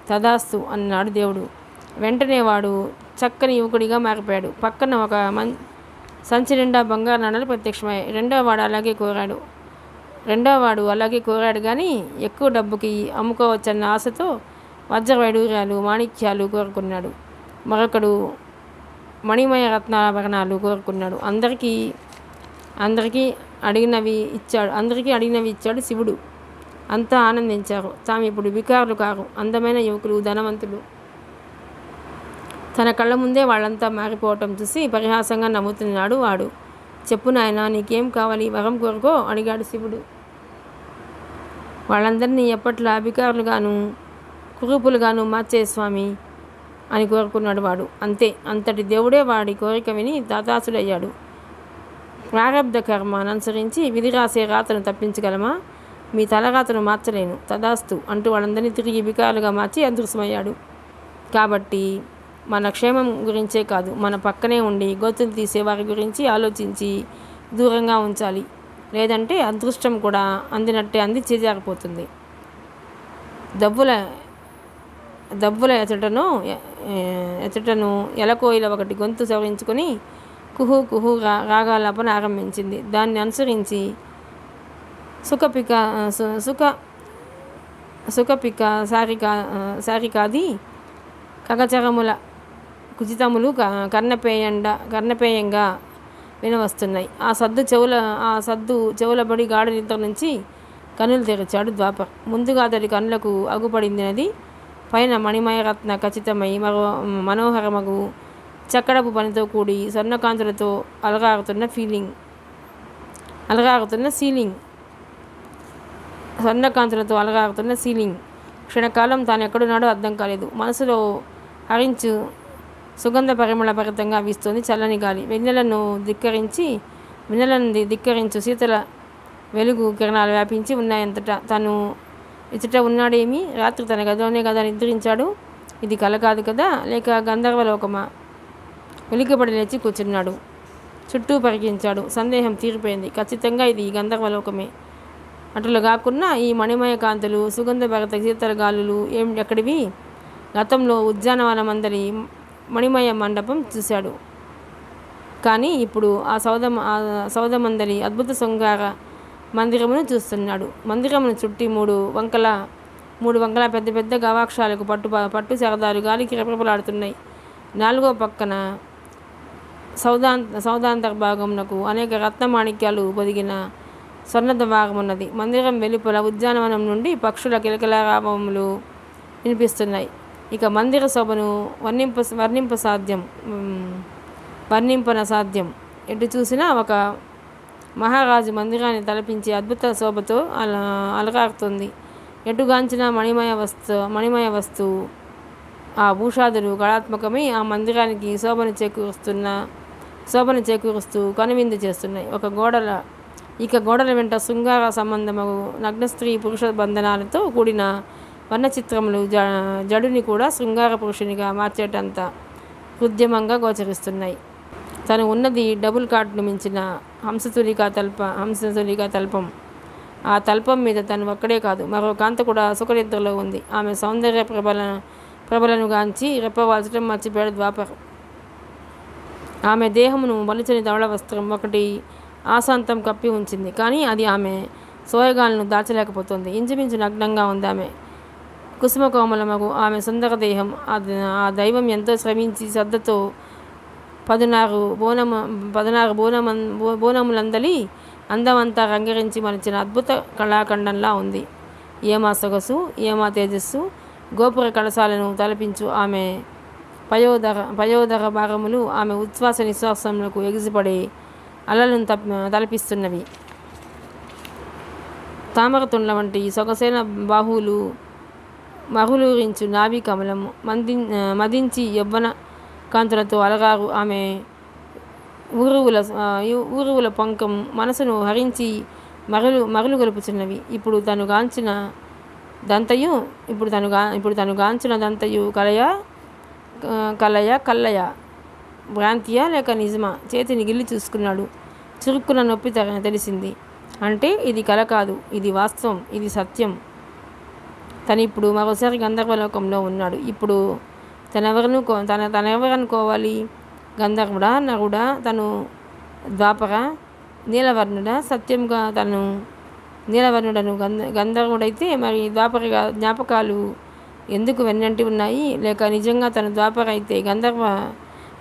Speaker 1: తదాస్తు అన్నాడు దేవుడు. వెంటనే వాడు చక్కని యువకుడిగా మారిపోయాడు. పక్కన ఒక సంచి నిండా బంగారు నాణాలు ప్రత్యక్షమయ్యాయి. రెండో వాడు అలాగే కోరాడు కానీ ఎక్కువ డబ్బుకి అమ్ముకోవచ్చన్న ఆశతో వజ్ర వైడూర్యాలు, మాణిక్యాలు కోరుకున్నాడు. మరొకడు మణిమయ రత్నాభరణాలు కోరుకున్నాడు. అందరికీ అడిగినవి ఇచ్చాడు శివుడు. అంతా ఆనందించారు. తాము ఇప్పుడు వికారులు కారు, అందమైన యువకులు, ధనవంతులు. తన కళ్ళ ముందే వాళ్ళంతా మారిపోవటం చూసి పరిహాసంగా నవ్వుతున్నాడు వాడు. చెప్పు నాయనా, నీకేం కావాలి, వరం కోరుకో అడిగాడు శివుడు. వాళ్ళందరినీ ఎప్పట్లా వికారులుగాను కురూపులుగాను మార్చే స్వామి అని కోరుకున్నాడు వాడు. అంతే, అంతటి దేవుడే వాడి కోరిక విని దాతాసుడయ్యాడు. ప్రారబ్ధ కర్మను అనుసరించి విధి రాసే రాతను తప్పించగలమా? మీ తలరాతను మార్చలేను, తదాస్తు అంటూ వాళ్ళందరినీ తిరిగి వికారులుగా మార్చి అదృశ్యమయ్యాడు. కాబట్టి మన క్షేమం గురించే కాదు, మన పక్కనే ఉండి గోతులు తీసే వారి గురించి ఆలోచించి దూరంగా ఉంచాలి. లేదంటే అదృష్టం కూడా అందినట్టే అంది చేజారిపోతుంది. దవ్వుల ఎచటను ఎలకోయిల ఒకటి గొంతు సవరించుకొని కుహు కుహు రాగాలాపన ఆరంభించింది. దాన్ని అనుసరించి సుఖపిక సారికాది కగచరముల కుచితములు కర్ణపేయంగా వినవస్తున్నాయి. ఆ సద్దు చెవులబడి గాఢ నిద్ర నుంచి కన్నులు తెరిచాడు ద్వాపర్. ముందుగా అతడి కన్నులకు అగుపడిందినది పైన మణిమయరత్న ఖచ్చితమై మనోహరమగు చక్కడపు పనితో కూడి స్వర్ణకాంతులతో అలగారుతున్న సీలింగ్. క్షణకాలం తాను ఎక్కడున్నాడో అర్థం కాలేదు. మనసులో సుగంధ పరిమళభరితంగా వీస్తోంది చల్లని గాలి. వెన్నెలను ధిక్కరించు శీతల వెలుగు కిరణాలు వ్యాపించి ఉన్నాయంతటా. తను ఇచ్చట ఉన్నాడేమి? రాత్రి తన గదిలోనే కదా నిద్రించాడు. ఇది కల కాదు కదా, లేక గంధర్వలోకమా? ఉలికిపడి లేచి కూర్చున్నాడు. చుట్టూ పరికించాడు. సందేహం తీరిపోయింది. ఖచ్చితంగా ఇది గంధర్వలోకమే. అటులు కాకుండా ఈ మణిమయ కాంతులు, సుగంధ భరత శీతల గాలులు ఎక్కడివి? గతంలో ఉద్యానవన మందలి మణిమయ మండపం చూశాడు. కానీ ఇప్పుడు ఆ సౌధమందలి అద్భుత శృంగార మందిరమును చూస్తున్నాడు. మందిరమును చుట్టి మూడు వంకల పెద్ద పెద్ద గవాక్షాలకు పట్టు సరదాలు గాలికి రెపరెపలాడుతున్నాయి. నాలుగో పక్కన సౌదాంతర్భాగమునకు అనేక రత్నమాణిక్యాలు పొదిగిన స్వర్ణద్వారం ఉన్నది. మందిరం వెలుపల ఉద్యానవనం నుండి పక్షుల కిలకిలారావములు వినిపిస్తున్నాయి. ఇక మందిర శోభను వర్ణింపన సాధ్యం. ఎటు చూసినా ఒక మహారాజు మందిరాన్ని తలపించి అద్భుత శోభతో అలరారుతుంది. ఎటుగాంచిన మణిమయ వస్తువు ఆ భూషాదులు కళాత్మకమై ఆ మందిరానికి శోభను చేకూరుస్తూ కనువిందు చేస్తున్నాయి. గోడల వెంట శృంగార సంబంధము నగ్న స్త్రీ పురుష బంధనాలతో కూడిన వర్ణచిత్రములు జడుని కూడా శృంగార పురుషునిగా మార్చేటంత ఉద్యమంగా గోచరిస్తున్నాయి. తను ఉన్నది డబుల్ కాట్ను మించిన హంసతులికా తల్పం. ఆ తల్పం మీద తను ఒక్కడే కాదు, మరో కాంత కూడా సుఖనిద్రలో ఉంది. ఆమె సౌందర్య ప్రభలను గాంచి రెప్పవాల్చడం మర్చిపోయాడు ద్వాపరం. ఆమె దేహమును మలుచని ధవళ వస్త్రం ఒకటి ఆశాంతం కప్పి ఉంచింది. కానీ అది ఆమె సోయగాలను దాచలేకపోతుంది. ఇంచుమించు నగ్నంగా ఉంది ఆమె. కుసుమ కోమలమగు ఆమె సుందర దేహం ఆ దైవం ఎంతో శ్రమించి శ్రద్ధతో 16 బోనములందలి అందమంతా రంగరించి మలిచిన అద్భుత కళాఖండంలా ఉంది. ఏమా సొగసు, ఏమా తేజస్సు! గోపుర కలశాలను తలపించు ఆమె పయోదర భాగములు ఆమె ఉచ్ఛ్వాస నిశ్వాసములకు ఎగిసిపడే అలలను తలపిస్తున్నవి. తామరతుండ్ల వంటి సొగసైన బాహువులు మహులూరించు నాభి కమలము మదించి యవ్వన కాంతులతో అలగారు ఆమె ఊరువుల పంకం మనసును హరించి మరులు గొలుపుచున్నవి. ఇప్పుడు తను గాంచిన దంతయు కలయ భ్రాంతియా లేక నిజమా? చేతిని గిల్లి చూసుకున్నాడు. చురుక్కున నొప్పి తెలిసింది. అంటే ఇది కల కాదు, ఇది వాస్తవం, ఇది సత్యం. తను ఇప్పుడు మరోసారి గంధర్వలోకంలో ఉన్నాడు. ఇప్పుడు తనెవరనుకోవాలి? గంధర్వుడా, నరుడా, తను ద్వాపర, నీలవర్ణుడా? సత్యంగా తను నీలవర్ణుడను గంధర్వుడైతే మరి ద్వాపర జ్ఞాపకాలు ఎందుకు వెన్నంటి ఉన్నాయి? లేక నిజంగా తను ద్వాపర అయితే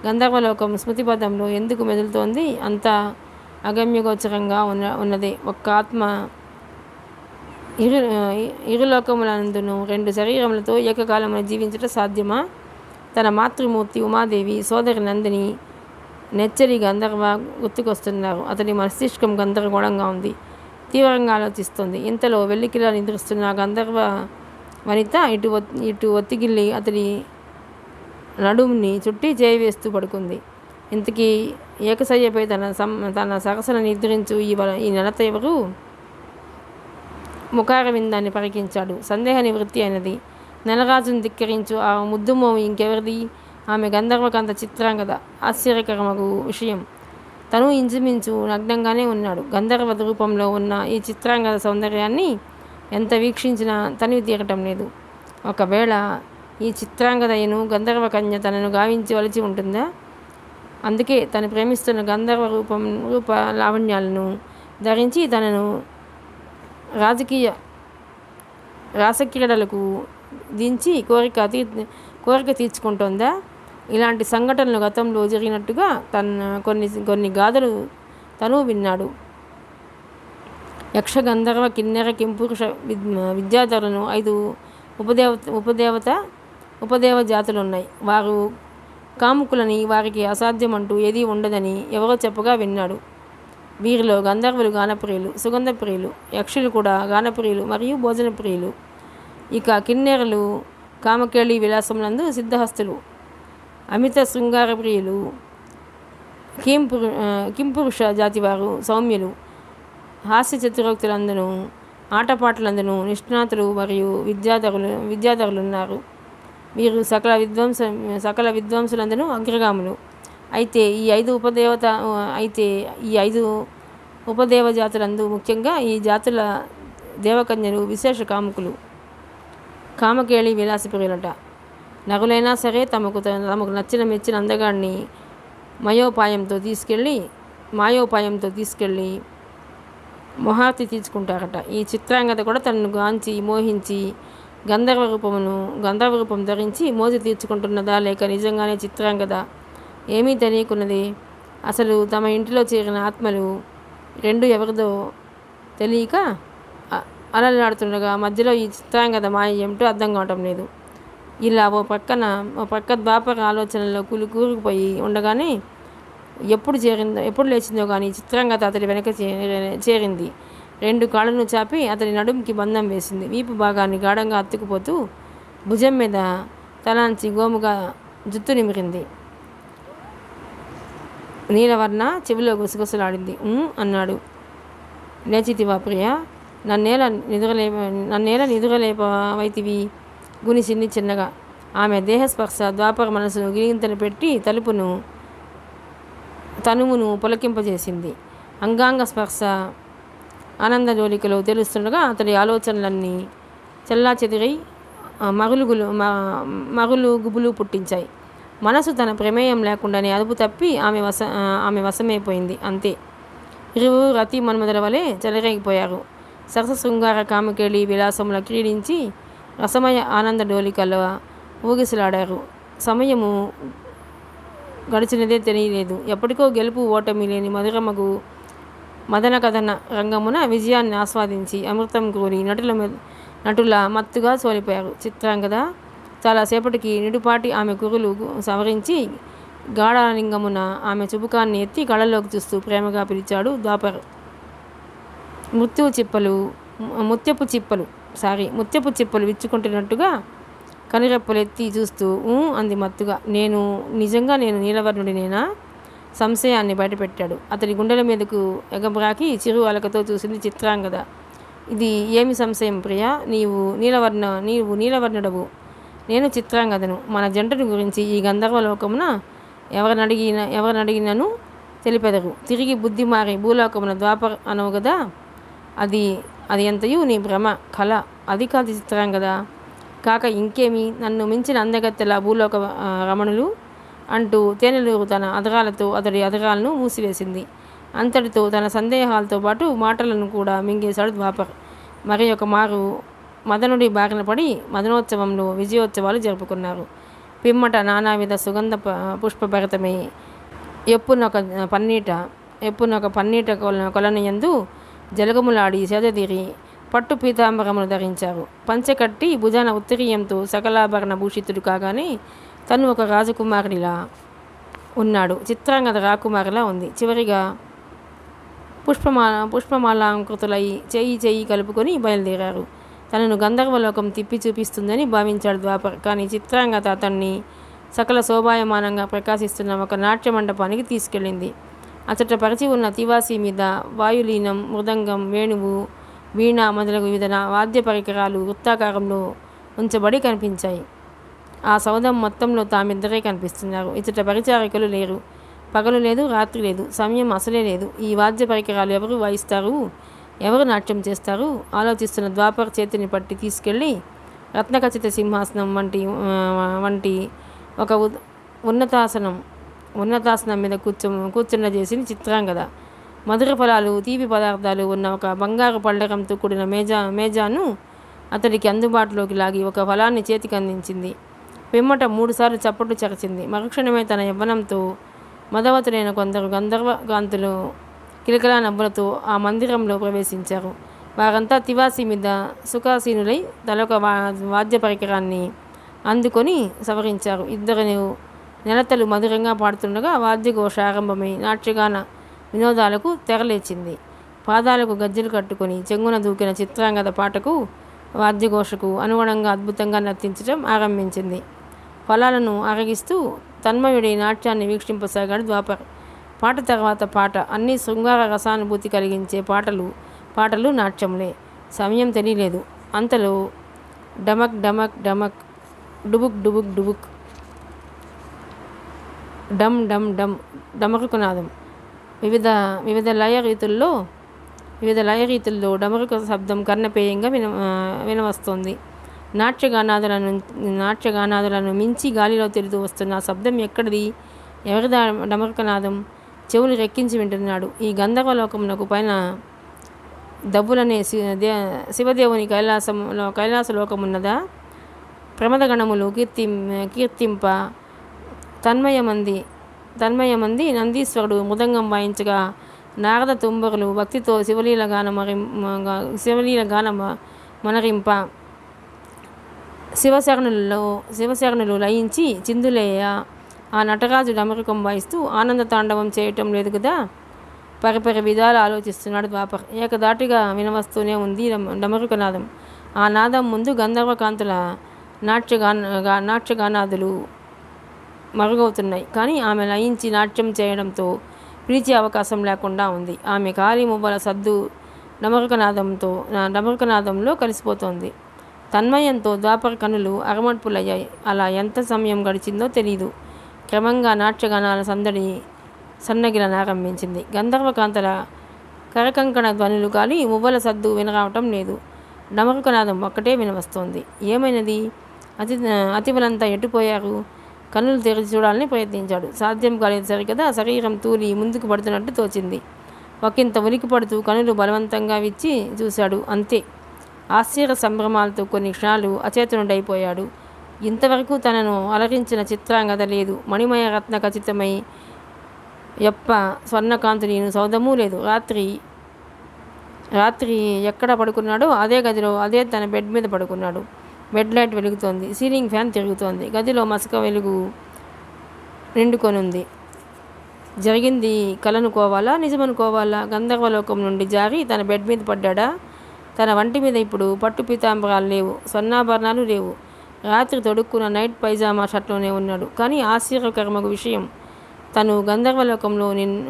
Speaker 1: గంధర్వలోకం స్మృతిపథంలో ఎందుకు మెదులుతోంది? అంతా అగమ్యగోచరంగా ఉన్నదే. ఒక్క ఆత్మ ఇరులోకములందును 2 శరీరములతో ఏకకాలమున జీవించటం సాధ్యమా? తన మాతృమూర్తి ఉమాదేవి, సోదరి నందిని, నెచ్చరి గంధర్వ గుర్తుకొస్తున్నారు. అతని మస్తిష్కం గందరగోళంగా ఉంది. తీవ్రంగా ఆలోచిస్తుంది. ఇంతలో వెల్లికిలా నిద్రిస్తున్న గంధర్వ వనిత ఇటు ఒత్తిగిల్లి అతని నడుముని చుట్టి చేయి వేస్తూ పడుకుంది. ఇంతకీ ఏకశయ్యపై తన సరసన నిద్రించు ఈ నలత ఎవరు? ముఖార విందాన్ని పరికించాడు. సందేహ నివృత్తి అయినది. నెలరాజును ధిక్కరించు ఆ ముద్దుమోము ఇంకెవరిది? ఆమె గంధర్వకాంత చిత్రాంగద. ఆశ్చర్యకరమగు విషయం, తను ఇంచుమించు నగ్నంగానే ఉన్నాడు. గంధర్వ రూపంలో ఉన్న ఈ చిత్రాంగద సౌందర్యాన్ని ఎంత వీక్షించినా తనివి తీరటం లేదు. ఒకవేళ ఈ చిత్రాంగదయను గంధర్వ కన్య తనను గావించి వలిచి ఉంటుందా? అందుకే తను ప్రేమిస్తున్న గంధర్వ రూప లావణ్యాలను ధరించి తనను రాసక్రీడలకు దించి కోరిక తీర్చుకుంటోందా? ఇలాంటి సంఘటనలు గతంలో జరిగినట్టుగా కొన్ని గాథలు తను విన్నాడు. యక్ష, గంధర్వ, కిన్నెర, కింపురుష విద్యాధరులను 5 ఉపదేవ జాతులున్నాయి. వారు కాముకులని, వారికి అసాధ్యమంటూ ఏదీ ఉండదని ఎవరో చెప్పగా విన్నాడు. వీరిలో గంధర్వులు గానప్రియులు, సుగంధ ప్రియులు, యక్షులు కూడా గానప్రియులు మరియు భోజన ప్రియులు. ఇక కిన్నెరలు కామకేళి విలాసములందు సిద్ధహస్తులు. అమిత శృంగార ప్రియులు, కింపురుష జాతివారు సౌమ్యులు, హాస్య చతురోక్తులందరూ, ఆటపాటలందరూ నిష్ణాతులు మరియు విద్యాధరులున్నారు. వీరు సకల విద్వాంసులందరూ అగ్రగాములు. అయితే ఈ ఐదు ఉపదేవ జాతులందు ముఖ్యంగా ఈ జాతుల దేవకన్యలు విశేష కామకేళి విలాసప్రియులట. నగులైనా సరే తమకు నచ్చిన మెచ్చిన అందగాడిని మాయోపాయంతో తీసుకెళ్ళి మొహార్తి తీర్చుకుంటారట. ఈ చిత్రాంగద కూడా తనను గాంచి మోహించి గంధర్వ రూపం ధరించి మోజు తీర్చుకుంటున్నదా లేక నిజంగానే చిత్రాంగద ఏమీ తెలియకున్నది. అసలు తమ ఇంటిలో చేరిన ఆత్మలు రెండు ఎవరిదో తెలియక అలలాడుతుండగా మధ్యలో ఈ చిత్రాంగద మాయ ఏమిటో అర్థం కావటం లేదు. ఇలా ఓ పక్క ద్వాపర ఆలోచనలో కూరుకుపోయి ఉండగానే ఎప్పుడు లేచిందో కానీ చిత్రాంగద అతడి వెనక చేరింది. రెండు కాళ్ళను చాపి అతడి నడుముకి బంధం వేసింది. వీపు భాగాన్ని గాఢంగా అత్తుకుపోతూ భుజం మీద తలాంచి గోముగా జుత్తు నిమిరింది. నీలవర్ణ చెవిలో గుసగుసలాడింది. అన్నాడు. లేచితివా ప్రియ? నన్నేల నిదురలేపవైతివి గునిసింది చిన్నగా. ఆమె దేహస్పర్శ ద్వాపర మనసును గిలిగింతలు పెట్టి తనువును పులకింపజేసింది. అంగాంగ స్పర్శ ఆనందజోలికలో తెలుస్తుండగా అతడి ఆలోచనలన్నీ చెల్లాచెదిరై మగులు గుబులు పుట్టించాయి. మనసు తన ప్రమేయం లేకుండానే అదుపు తప్పి ఆమె వశమైపోయింది. అంతే. ఇరువురు రతి మన్మధుల వలె చెలరేగిపోయారు. సరస శృంగార కామకేళి విలాసముల క్రీడించి రసమయ ఆనంద డోలికల ఊగిసలాడారు. సమయము గడిచినదే తెలియలేదు. ఎప్పటికో గెలుపు ఓటమి లేని మదన కథన రంగమున విజయాన్ని ఆస్వాదించి అమృతం కోరి నటుల మత్తుగా సోలిపోయారు. చిత్రాంగద చాలాసేపటికి నిడుపాటి ఆమె కురులు సవరించి గాఢలింగమున ఆమె చుబుకాన్ని ఎత్తి కళ్ళలోకి చూస్తూ ప్రేమగా పిలిచాడు ద్వాపర్. ముత్యపు చిప్పలు విచ్చుకుంటున్నట్టుగా కనురెప్పలెత్తి చూస్తూ అంది మత్తుగా. నిజంగా నేను నీలవర్ణుడినేనా? సంశయాన్ని బయటపెట్టాడు. అతడి గుండెల మీదకు ఎగబ్రాకి చిరు అలకతో చూసింది చిత్రాంగద. ఇది ఏమి సంశయం ప్రియా? నీవు నీలవర్ణుడవు, నేను చిత్రాంగదను. మన జంటను గురించి ఈ గంధర్వలోకమున ఎవరినడిగినను తెలిపెదరు. తిరిగి బుద్ధి మారి భూలోకమున ద్వాపర్ అనవు కదా, అది ఎంతయు నీ భ్రమ కళ. అది కాదు చిత్రాంగద. కాక ఇంకేమి, నన్ను మించిన అందగత్తెల భూలోక రమణులు అంటూ తేనెలూరు తన అదరాలతో అతడి అదరాలను మూసివేసింది. అంతటితో తన సందేహాలతో పాటు మాటలను కూడా మింగేశాడు ద్వాపర్. మరి ఒక మారు మదనుడి బారిన పడి మదనోత్సవంలో విజయోత్సవాలు జరుపుకున్నారు. పిమ్మట నానావిధ సుగంధ పుష్పభరితమై ఎప్పునొక పన్నీట కొలనయందు జలగములాడి సేదతీరి పట్టు పీతాంబరములు ధరించారు. పంచెకట్టి భుజాన ఉత్తరీయంతో సకలాభరణ భూషితుడు కాగానే తను ఒక రాజకుమారుడిలా ఉన్నాడు. చిత్రాంగద రాకుమారిలా ఉంది. చివరిగా పుష్పమాలాంకృతులై చేయి కలుపుకొని బయలుదేరారు. తనను గంధర్వలోకం తిప్పి చూపిస్తుందని భావించాడు ద్వాపర్. కానీ చిత్రాంగద అతన్ని సకల శోభాయమానంగా ప్రకాశిస్తున్న ఒక నాట్య మండపానికి తీసుకెళ్ళింది. అచట పరిచి ఉన్న తివాసి మీద వాయులీనం, మృదంగం, వేణువు, వీణ మొదలగు వివిధ వాద్య పరికరాలు వృత్తాకారంలో ఉంచబడి కనిపించాయి. ఆ సౌధం మొత్తంలో తామిద్దరే కనిపిస్తున్నారు. ఇచట పరిచారికలు లేరు. పగలు లేదు, రాత్రి లేదు, సమయం అసలే లేదు. ఈ వాద్య పరికరాలు ఎవరు వాయిస్తారు, ఎవరు నాట్యం చేస్తారు? ఆలోచిస్తున్న ద్వాపర్ చేతిని పట్టి తీసుకెళ్ళి రత్నఖచిత సింహాసనం వంటి ఒక ఉన్నతాసనం మీద కూర్చున్న చేసింది చిత్రాంగద. మధుర ఫలాలు, తీపి పదార్థాలు ఉన్న ఒక బంగారు పళ్ళెరంతో కూడిన మేజాను అతడికి అందుబాటులోకి లాగి ఒక ఫలాన్ని చేతికి అందించింది. పిమ్మట 3 సార్లు చప్పట్లు చెరచింది. మరుక్షణమే తన యవ్వనంతో మదవతులైన కొందరు గంధర్వ కాంతులు కిలకిలా నవ్వులతో ఆ మందిరంలో ప్రవేశించారు. వారంతా తివాసి మీద సుఖాసీనులై తలొక వాద్య పరికరాన్ని అందుకొని సవరించారు. ఇద్దరు నెలతలు మధురంగా పాడుతుండగా వాద్యఘోష ఆరంభమై నాట్యగాన వినోదాలకు తెరలేచింది. పాదాలకు గజ్జెలు కట్టుకొని చెంగున దూకిన చిత్రాంగద పాటకు వాద్యఘోషకు అనుగుణంగా అద్భుతంగా నర్తించడం ఆరంభించింది. ఫలాలను అరగిస్తూ తన్మయుడి నాట్యాన్ని వీక్షింపసాగాడు ద్వాపర్. పాట తర్వాత పాట, అన్నీ శృంగార రసానుభూతి కలిగించే పాటలు నాట్యంలే. సమయం తెలియలేదు. అంతలో డమక్ డమక్ డమక్, డుబుక్ డుబుక్ డుబుక్, డమ్ డమ్ డమ్ డమరుకు నాదం. వివిధ లయ రీతుల్లో డమరుకు శబ్దం కర్ణపేయంగా వినవస్తోంది. నాట్యగానాదులను మించి గాలిలో తిరుగుతూ వస్తున్న ఆ శబ్దం ఎక్కడిది? ఎవరి డమరుకనాదం? చెవులు రెక్కించి వింటున్నాడు. ఈ గంధర్వలోకమునకు పైన దబ్బులనే శివదేవుని కైలాసలోకమున్నదా? ప్రమదగణములు కీర్తింప తన్మయమంది నందీశ్వరుడు మృదంగం వాయించగా నారద తుంబరులు భక్తితో శివలీల గాన మనరింప శివశరణులు లయించి చిందులేయ ఆ నటరాజు డమరుకం వాయిస్తూ ఆనంద తాండవం చేయటం లేదు కదా? పరిపరి విధాలు ఆలోచిస్తున్నాడు ద్వాపర్. ఏకదాటిగా వినవస్తూనే ఉంది డమరుకనాదం. ఆ నాదం ముందు గంధర్వకాంతుల నాట్యగానాదులు మరుగవుతున్నాయి. కానీ ఆమె లయించి నాట్యం చేయడంతో పిలిచే అవకాశం లేకుండా ఉంది. ఆమె కాలి మువ్వల సద్దు డమరుకనాదంలో కలిసిపోతోంది. తన్మయంతో ద్వాపర కనులు అరమడుపులయ్యాయి. అలా ఎంత సమయం గడిచిందో తెలీదు. క్రమంగా నాట్యగానాల సందడి సన్నగిలనారంభించింది. గంధర్వకాంతల కరకంకణ ధ్వనులు కాలి మువ్వల సద్దు వినరావటం లేదు. డమరుకనాదం ఒక్కటే వినవస్తోంది. ఏమైనది? అతివలంతా ఎట్టుపోయారు? కన్నులు తెరిచి చూడాలని ప్రయత్నించాడు. సాధ్యం కాలేదు సరికదా. శరీరం తూలి ముందుకు పడుతున్నట్టు తోచింది. ఒకంత ఉలికి పడుతూ కనులు బలవంతంగా విచ్చి చూశాడు. అంతే. ఆశ్చర్య సంభ్రమాలతో కొన్ని క్షణాలు అచేతనుడైపోయాడు. ఇంతవరకు తనను అలరించిన చిత్రాంగద లేదు. మణిమయ రత్న ఖచ్చితమై యప్ప స్వర్ణకాంతుని సౌధమూ లేదు. రాత్రి ఎక్కడ పడుకున్నాడో అదే గదిలో అదే తన బెడ్ మీద పడుకున్నాడు. బెడ్ లైట్ వెలుగుతోంది. సీలింగ్ ఫ్యాన్ తిరుగుతోంది. గదిలో మసక వెలుగు నిండుకొనుంది. జరిగింది కలనుకోవాలా నిజమనుకోవాలా? గంధర్వలోకం నుండి జారి తన బెడ్ మీద పడ్డాడా? తన వంటి మీద ఇప్పుడు పట్టు పీతాంబరాలు లేవు, స్వర్ణాభరణాలు లేవు. రాత్రి తొడుక్కున్న నైట్ పైజామా షర్ట్లోనే ఉన్నాడు. కానీ ఆశ్చర్యకరమగు విషయం, తను గంధర్వలోకంలో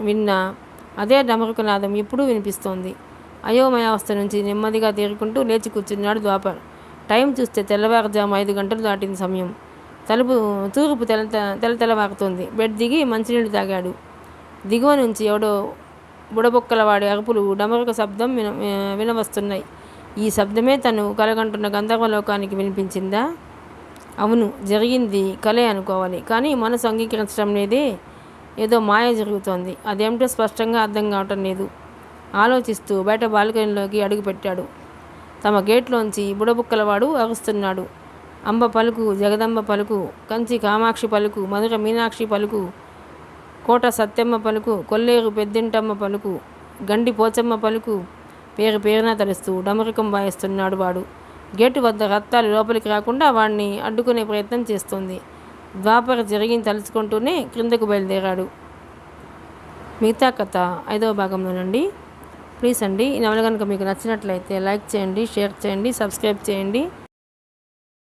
Speaker 1: విన్న అదే డమరుకనాదం ఇప్పుడు వినిపిస్తోంది. అయోమయావస్థ నుంచి నెమ్మదిగా తేరుకుంటూ లేచి కూర్చున్నాడు ద్వాపర్. టైం చూస్తే తెల్లవారుజాము 5 గంటలు దాటిన సమయం. తూర్పు తెల్లవారుతోంది. బెడ్ దిగి మంచినీళ్ళు తాగాడు. దిగువ నుంచి ఎవడో బుడబొక్కలవాడి అరుపులు, డమరుక శబ్దం వినవస్తున్నాయి. ఈ శబ్దమే తను కలగంటున్న గంధర్వలోకానికి వినిపించిందా? అవును, జరిగింది కలే అనుకోవాలి. కానీ మనసు అంగీకరించడం లేదే. ఏదో మాయ జరుగుతోంది. అదేమిటో స్పష్టంగా అర్థం కావటం లేదు. ఆలోచిస్తూ బయట బాల్కనీలోకి అడుగుపెట్టాడు. తమ గేట్లోంచి బుడబుక్కలవాడు అరుస్తున్నాడు. అంబ పలుకు, జగదంబ పలుకు, కంచి కామాక్షి పలుకు, మధుర మీనాక్షి పలుకు, కోట సత్యమ్మ పలుకు, కొల్లేరు పెద్దింటమ్మ పలుకు, గండి పోచమ్మ పలుకు, పేరున తలుస్తూ డమరుకం వాయిస్తున్నాడు వాడు. గేటు వద్ద రత్తాలు లోపలికి రాకుండా వాడిని అడ్డుకునే ప్రయత్నం చేస్తోంది. ద్వాపర జరిగింది తలుచుకుంటూనే క్రిందకు బయలుదేరాడు. మిగతా కథ 5వ భాగంలోనండి. ప్లీజ్ అండి, ఈ నవల కనుక మీకు నచ్చినట్లయితే లైక్ చేయండి, షేర్ చేయండి, సబ్స్క్రైబ్ చేయండి.